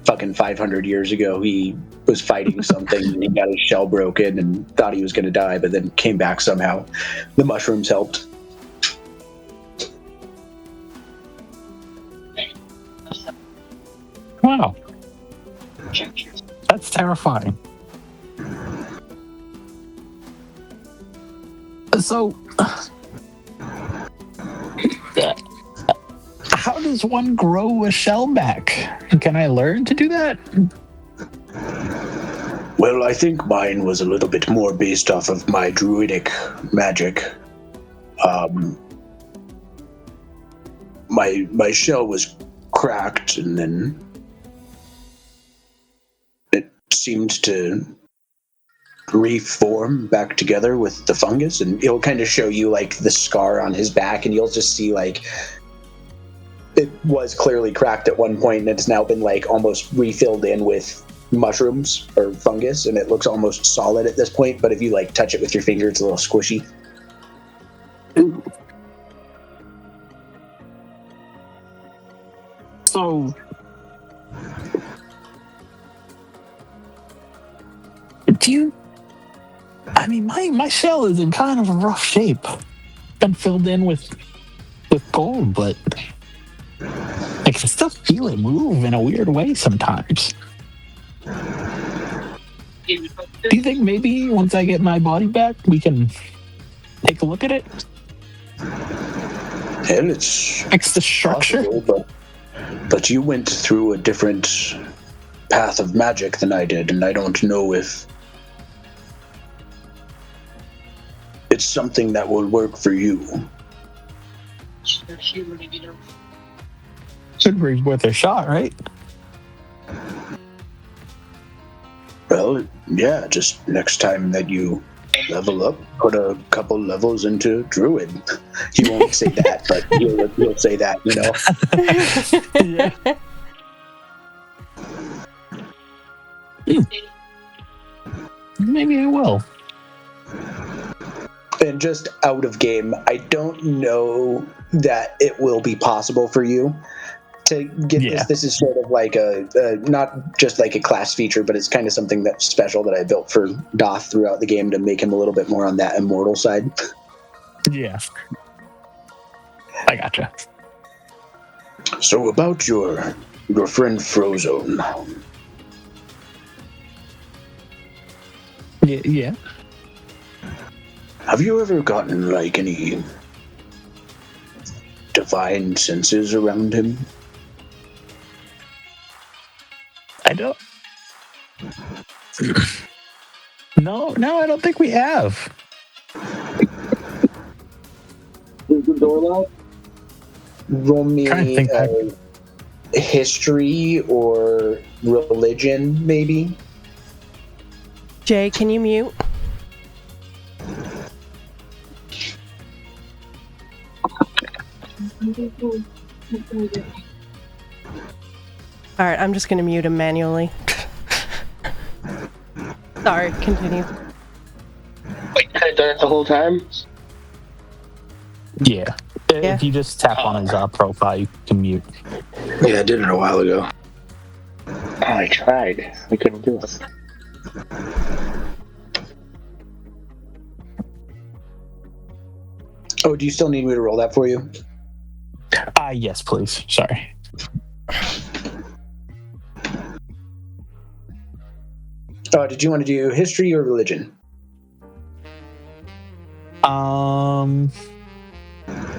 fucking 500 years ago, he was fighting something and he got his shell broken and thought he was going to die, but then came back somehow. The mushrooms helped. Wow. That's terrifying. So, how does one grow a shell back? Can I learn to do that? Well, I think mine was a little bit more based off of my druidic magic. My shell was cracked, and then it seemed to reform back together with the fungus, and it'll kind of show you like the scar on his back, and you'll just see like it was clearly cracked at one point, and it's now been like almost refilled in with mushrooms or fungus, and it looks almost solid at this point, but if you like touch it with your finger, it's a little squishy. Ooh. So, I mean, my shell is in kind of a rough shape. Been filled in with gold, but I can still feel it move in a weird way sometimes. Do you think maybe once I get my body back, we can take a look at it? Hell, it's Fix the structure? possible, but you went through a different path of magic than I did, and I don't know if it's something that will work for you. Should be worth a shot, right? Well, yeah, just next time that you level up, put a couple levels into Druid. He won't say that, but he'll say that, you know. Maybe I will. And just out of game, I don't know that it will be possible for you to get this. This is sort of like a not just like a class feature, but it's kind of something that's special that I built for Doth throughout the game to make him a little bit more on that immortal side. Yeah. I gotcha. So about your friend Frozone. Yeah. Have you ever gotten like any divine senses around him? I don't. No, I don't think we have. Is the door locked? Roll me history or religion, maybe. Jay, can you mute? Alright, I'm just gonna mute him manually. Sorry, continue. Wait, had I done it the whole time? Yeah. If you just tap on his profile, you can mute. Yeah, I did it a while ago. Oh, I tried. I couldn't do it. Oh, do you still need me to roll that for you? Yes, please. Sorry. Did you want to do history or religion?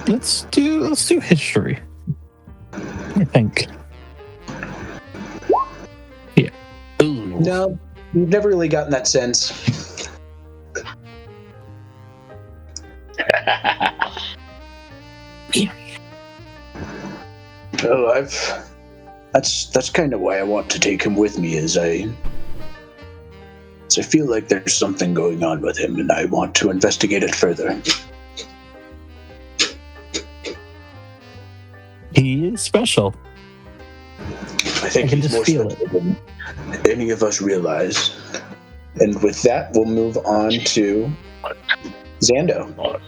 Let's do history. I think. Yeah. Ooh. No, you've never really gotten that sense. Well, that's kind of why I want to take him with me, is I feel like there's something going on with him, and I want to investigate it further. He is special. I think can he's just more feel special than any of us realize. And with that, we'll move on to Xando,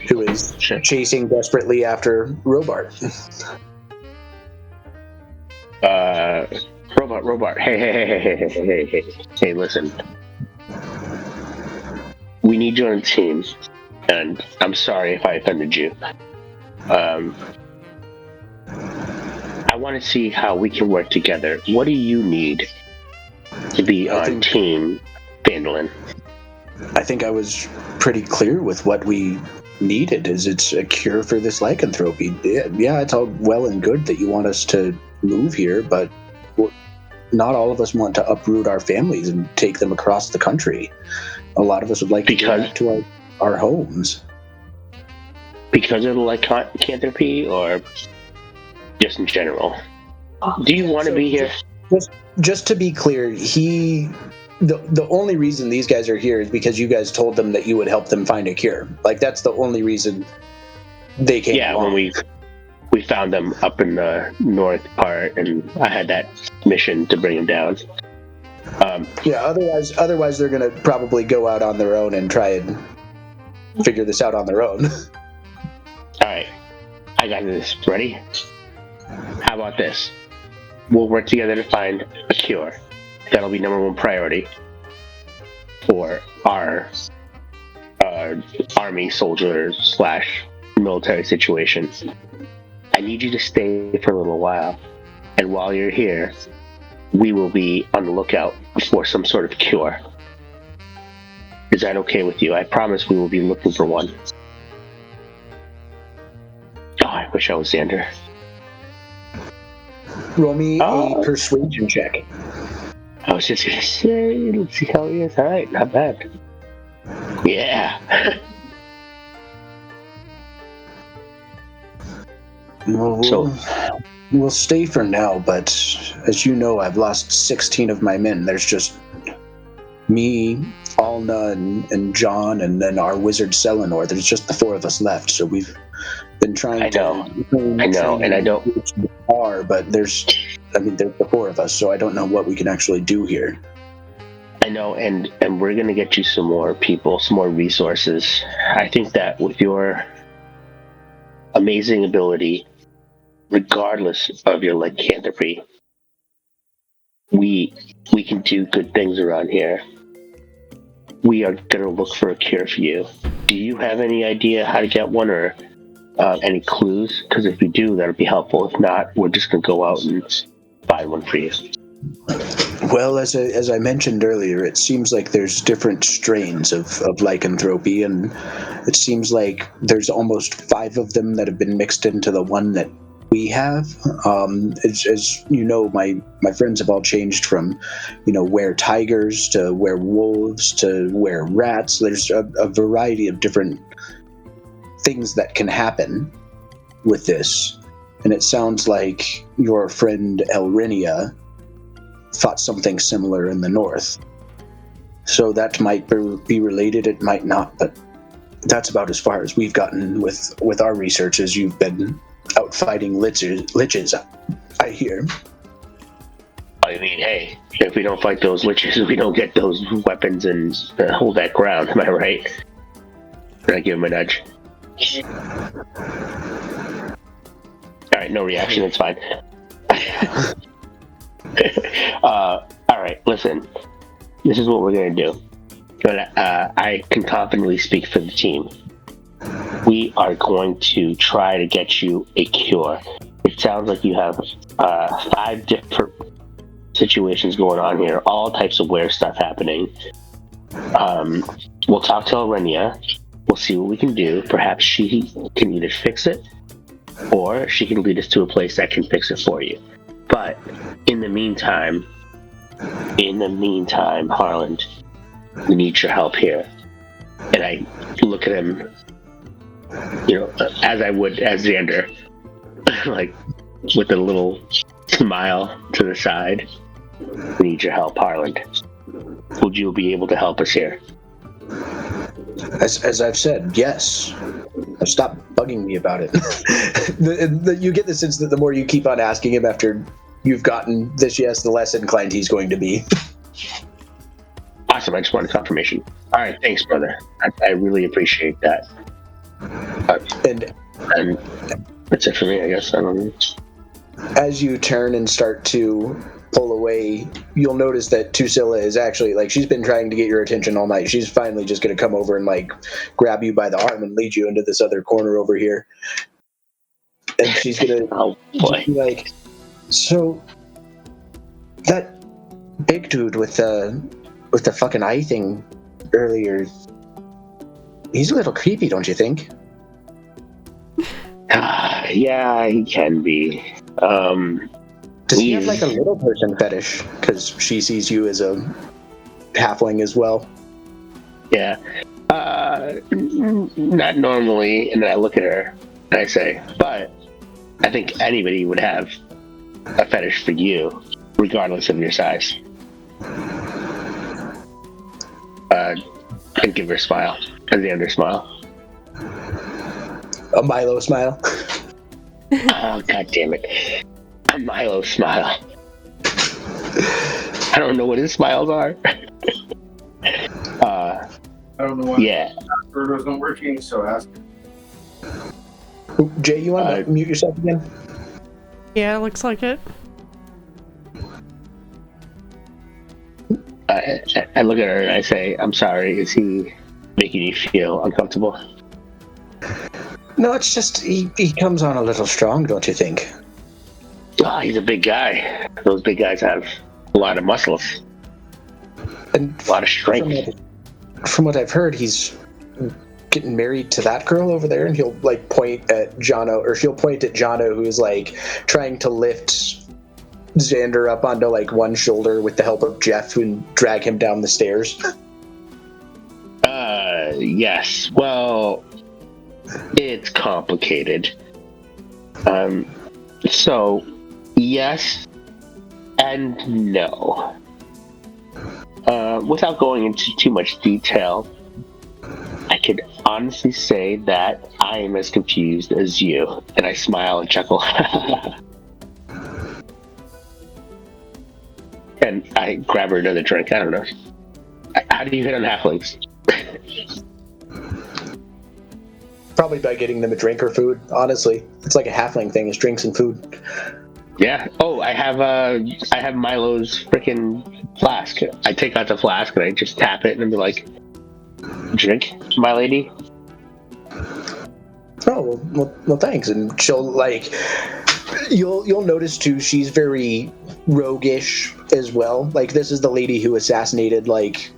who is chasing desperately after Robart. Robart. Hey, listen. We need you on the team, and I'm sorry if I offended you. I want to see how we can work together. What do you need to be on Team Vandalin? I think I was pretty clear with what we needed. Is it's a cure for this lycanthropy. Yeah, it's all well and good that you want us to move here, but not all of us want to uproot our families and take them across the country. A lot of us would like to go back to our homes. Because of the lycanthropy, or just in general. Do you want to be here? Just to be clear, the only reason these guys are here is because you guys told them that you would help them find a cure. Like, that's the only reason they came along. When we found them up in the north part, and I had that mission to bring them down. Otherwise they're gonna probably go out on their own and try and figure this out on their own. Alright, I got this. Ready? How about this? We'll work together to find a cure. That'll be number one priority for our army soldier / military situation. I need you to stay for a little while, and while you're here, we will be on the lookout for some sort of cure. Is that okay with you? I promise we will be looking for one. Oh, I wish I was Xander. Roll me a persuasion check. I was just gonna say, let's see how he is. Alright, not bad. Yeah. We'll stay for now, but as you know, I've lost 16 of my men. There's just me, Alna, and John, and then our wizard Selenor. There's just the 4 of us left, so we've been trying I know, and I don't. But there's the 4 of us, so I don't know what we can actually do here. I know, and we're gonna get you some more people, some more resources. I think that with your amazing ability, regardless of your lycanthropy, we can do good things around here. We are gonna look for a cure for you. Do you have any idea how to get one, or any clues? Because if you do, that'll be helpful. If not, we're just gonna go out and find one for you. Well, as I mentioned earlier, it seems like there's different strains of lycanthropy, and it seems like there's almost 5 of them that have been mixed into the one that we have. As you know, my friends have all changed from, were tigers to were wolves to were rats. There's a variety of different things that can happen with this, and it sounds like your friend Elrinia fought something similar in the north. So that might be related, it might not, but that's about as far as we've gotten with our research, as you've been out fighting liches, I hear. I mean, hey, if we don't fight those liches, we don't get those weapons and hold that ground, am I right? Can I give him a nudge? Alright, no reaction, it's fine. Alright, listen. This is what we're gonna do. I can confidently speak for the team. We are going to try to get you a cure. It sounds like you have 5 different situations going on here, all types of weird stuff happening. We'll talk to Elrinia. We'll see what we can do. Perhaps she can either fix it, or she can lead us to a place that can fix it for you. But in the meantime, Harland, we need your help here. And I look at him, as I would as Xander, like with a little smile to the side. We need your help, Harland. Would you be able to help us here? As I've said, yes. Stop bugging me about it. You get the sense that the more you keep on asking him after you've gotten this yes, the less inclined he's going to be. Awesome, I just wanted confirmation. All right, thanks, brother. I really appreciate that. And that's it for me, I guess. I don't know. As you turn and start to pull away, you'll notice that Tusilla is actually, she's been trying to get your attention all night. She's finally just going to come over and, grab you by the arm and lead you into this other corner over here. And she's going to be like, so, that big dude with the fucking eye thing earlier, he's a little creepy, don't you think? Yeah, he can be. Does he have a little person fetish? Because she sees you as a halfling as well. Yeah. Not normally. And then I look at her and I say, but I think anybody would have a fetish for you, regardless of your size. And give her a smile, a Xander smile. A Milo smile. Oh, god damn it. A Milo smile. I don't know what his smiles are. I don't know why Yeah. password wasn't working, so ask. Ooh, Jay, you want to mute yourself again? Yeah, looks like it. I look at her and I say, I'm sorry, is he making you feel uncomfortable? No, it's just he comes on a little strong, don't you think? Oh, he's a big guy. Those big guys have a lot of muscles. And a lot of strength. From what I've heard, he's getting married to that girl over there, and he'll like point at Jono, or she'll point at Jono, who's like trying to lift Xander up onto like one shoulder with the help of Jeff and drag him down the stairs. Yes. Well, it's complicated. So, yes and no. Without going into too much detail, I could honestly say that I am as confused as you. And I smile and chuckle. And I grab her another drink. I don't know. How do you hit on halflings? Probably by getting them a drink or food, honestly. It's like a halfling thing, is drinks and food. Yeah. Oh, I have Milo's freaking flask. I take out the flask and I just tap it and be like, drink, my lady. Oh, well, thanks. And she'll like, you'll notice too, she's very roguish as well. Like, this is the lady who assassinated like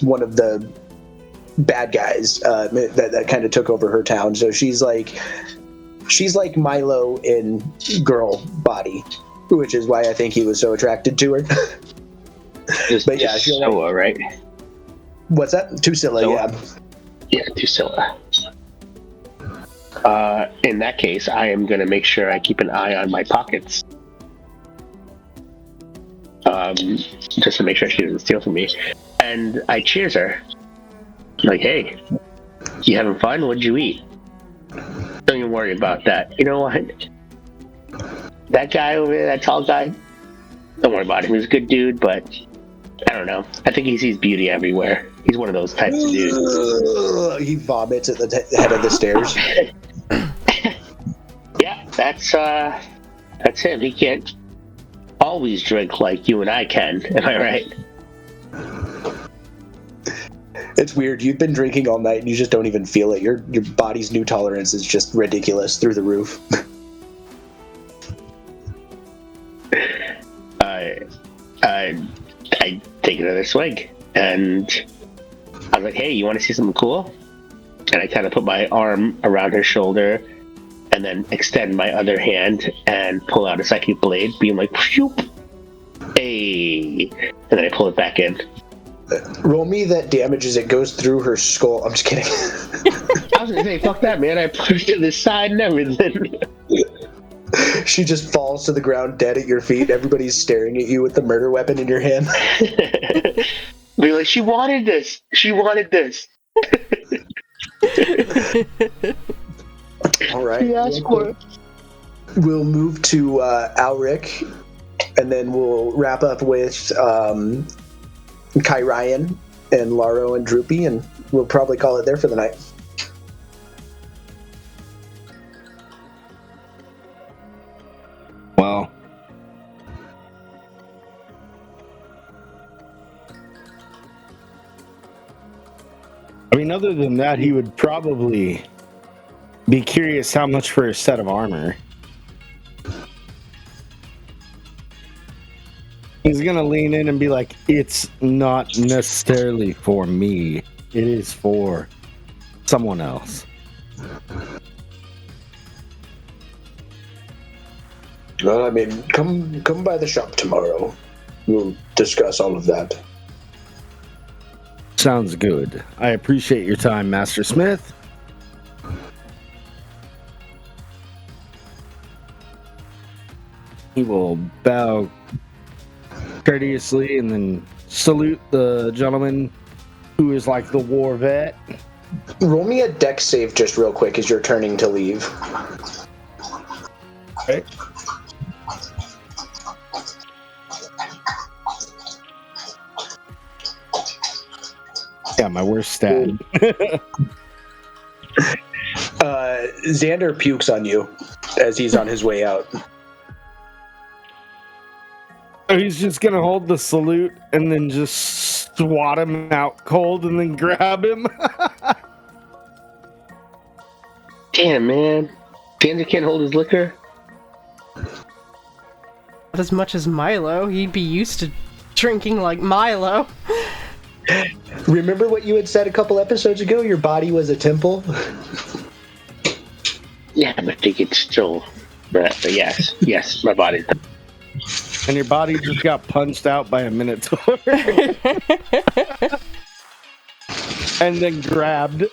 one of the bad guys that kind of took over her town. So she's like Milo in girl body, which is why I think he was so attracted to her. But yeah, she'll Tusilla, right? What's that? Tusilla, yeah. Yeah, Tusilla. In that case, I am going to make sure I keep an eye on my pockets. Just to make sure she doesn't steal from me. And I cheers her. Like, hey, you having fun? What'd you eat? Don't even worry about that. You know what? That guy over there, that tall guy, don't worry about him. He's a good dude, but I don't know. I think he sees beauty everywhere. He's one of those types of dudes. He vomits at the head of the stairs. Yeah, that's him. He can't always drink like you and I can. Am I right? It's weird. You've been drinking all night and you just don't even feel it. Your body's new tolerance is just ridiculous through the roof. I take another swig and I was like, hey, you want to see something cool? And I kind of put my arm around her shoulder and then extend my other hand and pull out a psychic blade, being like, phew, hey, and then I pull it back in. Roll me that damage as it goes through her skull. I'm just kidding. I was gonna say, fuck that, man. I pushed it to the side and everything. She just falls to the ground dead at your feet. Everybody's staring at you with the murder weapon in your hand. Be like, she wanted this. She wanted this. All right. She asked for it. We'll move to Alric, and then we'll wrap up with Kai Ryan and Laro and Droopy, and we'll probably call it there for the night. Well, I mean, other than that, he would probably be curious how much for a set of armor. He's gonna lean in and be like, it's not necessarily for me. It is for someone else. Well, I mean, come by the shop tomorrow. We'll discuss all of that. Sounds good. I appreciate your time, Master Smith. He will bow courteously and then salute the gentleman who is like the war vet. Roll me a dex save just real quick as you're turning to leave. Okay. Yeah, my worst stat. Xander pukes on you as he's on his way out. So he's just gonna hold the salute and then just swat him out cold and then grab him. Damn, man. Xander can't hold his liquor? Not as much as Milo. He'd be used to drinking like Milo. Remember what you had said a couple episodes ago? Your body was a temple? Yeah, but they could still... But yes, my body. And your body just got punched out by a Minotaur. And then grabbed.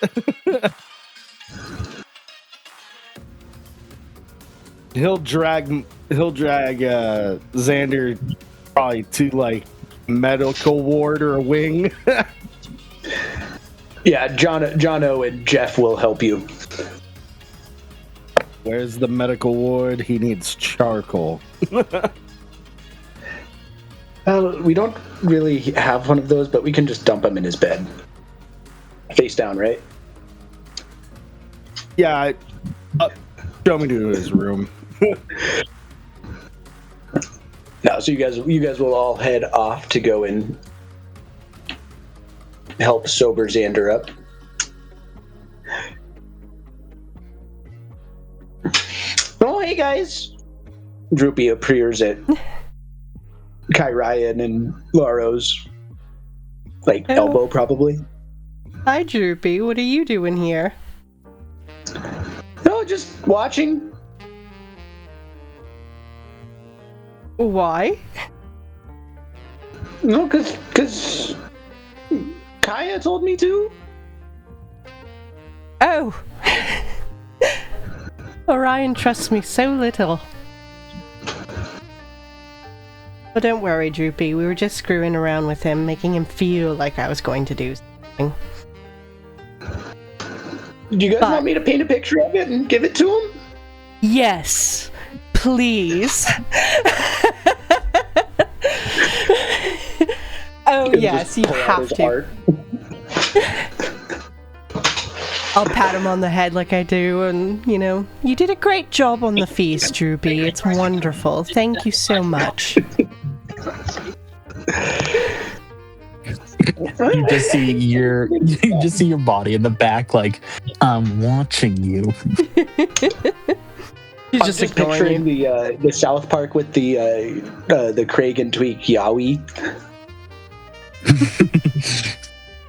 He'll drag Xander probably to like medical ward or a wing. Yeah, Jono and Jeff will help you. Where's the medical ward? He needs charcoal. We don't really have one of those, but we can just dump him in his bed. Face down, right? Yeah, show me to his room. No, so you guys will all head off to go and help sober Xander up. Oh, hey guys! Droopy appears at Kai Ryan and Laro's elbow, probably. Hi, Droopy. What are you doing here? No, just watching. Why? No, cause Kaya told me to. Oh. Orion trusts me so little. But don't worry, Droopy. We were just screwing around with him, making him feel like I was going to do something. Do you guys want me to paint a picture of it and give it to him? Yes. Please. Oh, yes, you have to. I'll pat him on the head like I do, and, you did a great job on the feast, Droopy. It's wonderful. Thank you so much. You just see your body in the back, like, I'm watching you. He's just picturing the South Park with the Craig and Tweak Yowie.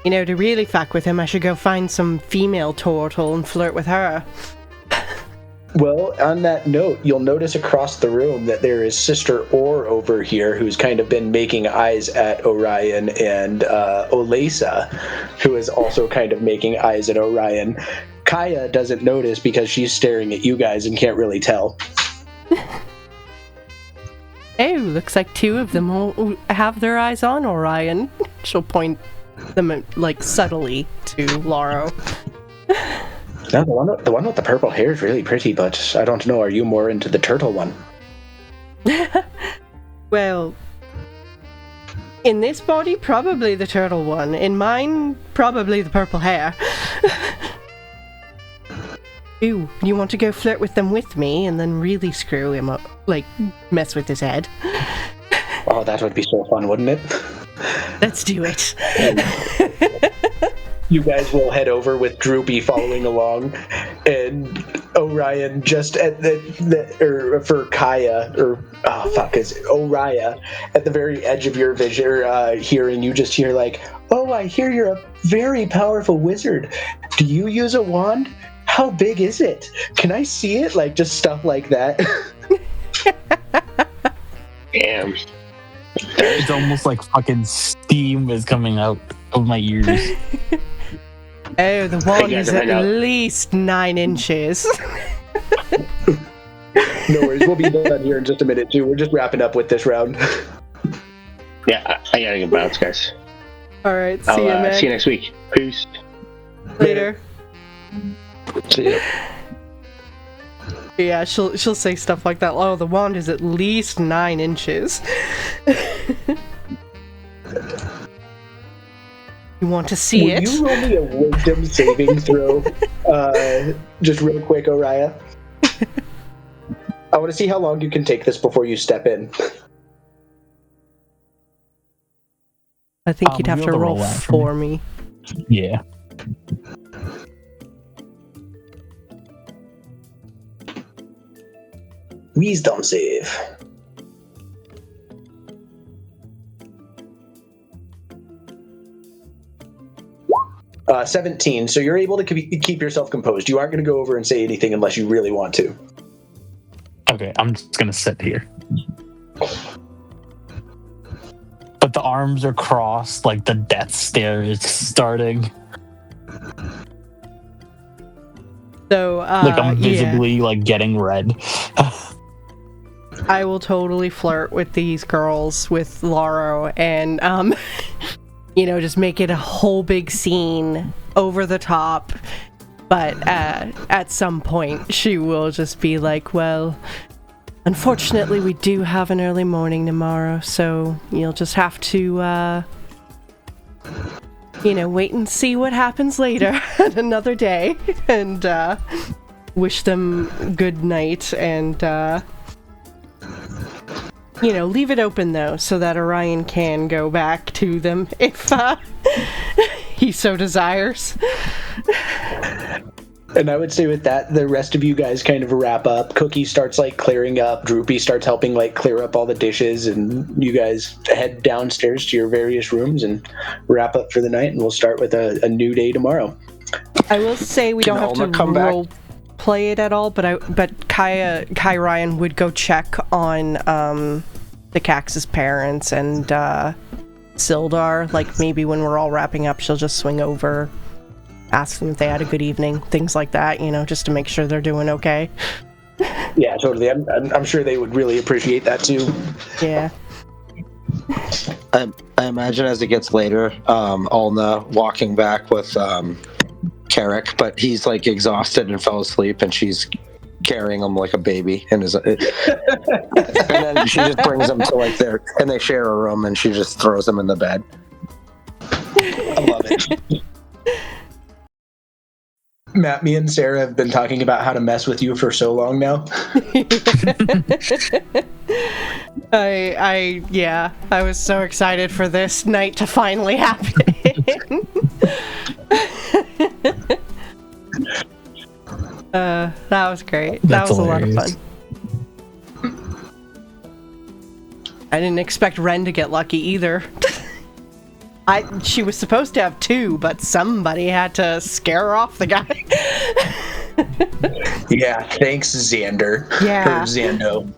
To really fuck with him, I should go find some female turtle and flirt with her. Well, on that note, you'll notice across the room that there is Sister Orr over here, who's kind of been making eyes at Orion, and Olesa, who is also kind of making eyes at Orion. Kaya doesn't notice because she's staring at you guys and can't really tell. Oh, looks like two of them will have their eyes on Orion. She'll point them subtly to Laro. No, the one with the purple hair is really pretty, but I don't know. Are you more into the turtle one? Well, in this body, probably the turtle one. In mine, probably the purple hair. Ooh, you want to go flirt with them with me and then really screw him up, mess with his head? Oh, that would be so fun, wouldn't it? Let's do it. You guys will head over with Droopy following along, and Orion just at for Kaya, is Oriya at the very edge of your vision, hearing. You just hear oh, I hear you're a very powerful wizard. Do you use a wand? How big is it? Can I see it? Just stuff like that. Damn. It's almost like fucking steam is coming out of my ears. Oh, the wand is at least 9 inches. No worries. We'll be done here in just a minute, too. We're just wrapping up with this round. Yeah, I gotta get bounce, guys. All right, see you, man. See you next week. Peace. Later. See ya. Yeah, she'll say stuff like that. Oh, the wand is at least 9 inches. You want to see Will it? you roll me a wisdom saving throw? Just real quick, Oriah. I want to see how long you can take this before you step in. I think you'd have to roll that for me. Yeah. Wisdom save. Uh, 17. So you're able to keep yourself composed. You aren't going to go over and say anything unless you really want to. Okay, I'm just gonna sit here. But the arms are crossed, like the death stare is starting. So, Like I'm visibly like getting red. I will totally flirt with these girls, with Lauro, and you know, just make it a whole big scene over the top. But at some point, she will just be like, well, unfortunately, we do have an early morning tomorrow, so you'll just have to, you know, wait and see what happens later at another day, and wish them good night, and, you know, leave it open, though, so that Orion can go back to them if he so desires. And I would say with that, the rest of you guys kind of wrap up. Cookie starts like clearing up. Droopy starts helping like clear up all the dishes, and you guys head downstairs to your various rooms and wrap up for the night. And we'll start with a new day tomorrow. I will say we don't have to role play it at all, but Kai Ryan would go check on the Cax's parents and Sildar. Like maybe when we're all wrapping up, she'll just swing over, ask them if they had a good evening, things like that, you know, just to make sure they're doing okay. Yeah, totally. I'm sure they would really appreciate that too. Yeah. I imagine as it gets later, Ulna walking back with Carrick, but he's like exhausted and fell asleep, and she's carrying him like a baby, and and then she just brings him to like and they share a room, and she just throws him in the bed. I love it. Matt, me and Sarah have been talking about how to mess with you for so long now. I was so excited for this night to finally happen. That was great. That's that was hilarious. A lot of fun. I didn't expect Ren to get lucky either. She was supposed to have 2, but somebody had to scare her off the guy. Yeah, thanks, Xander. Yeah. Or Xando.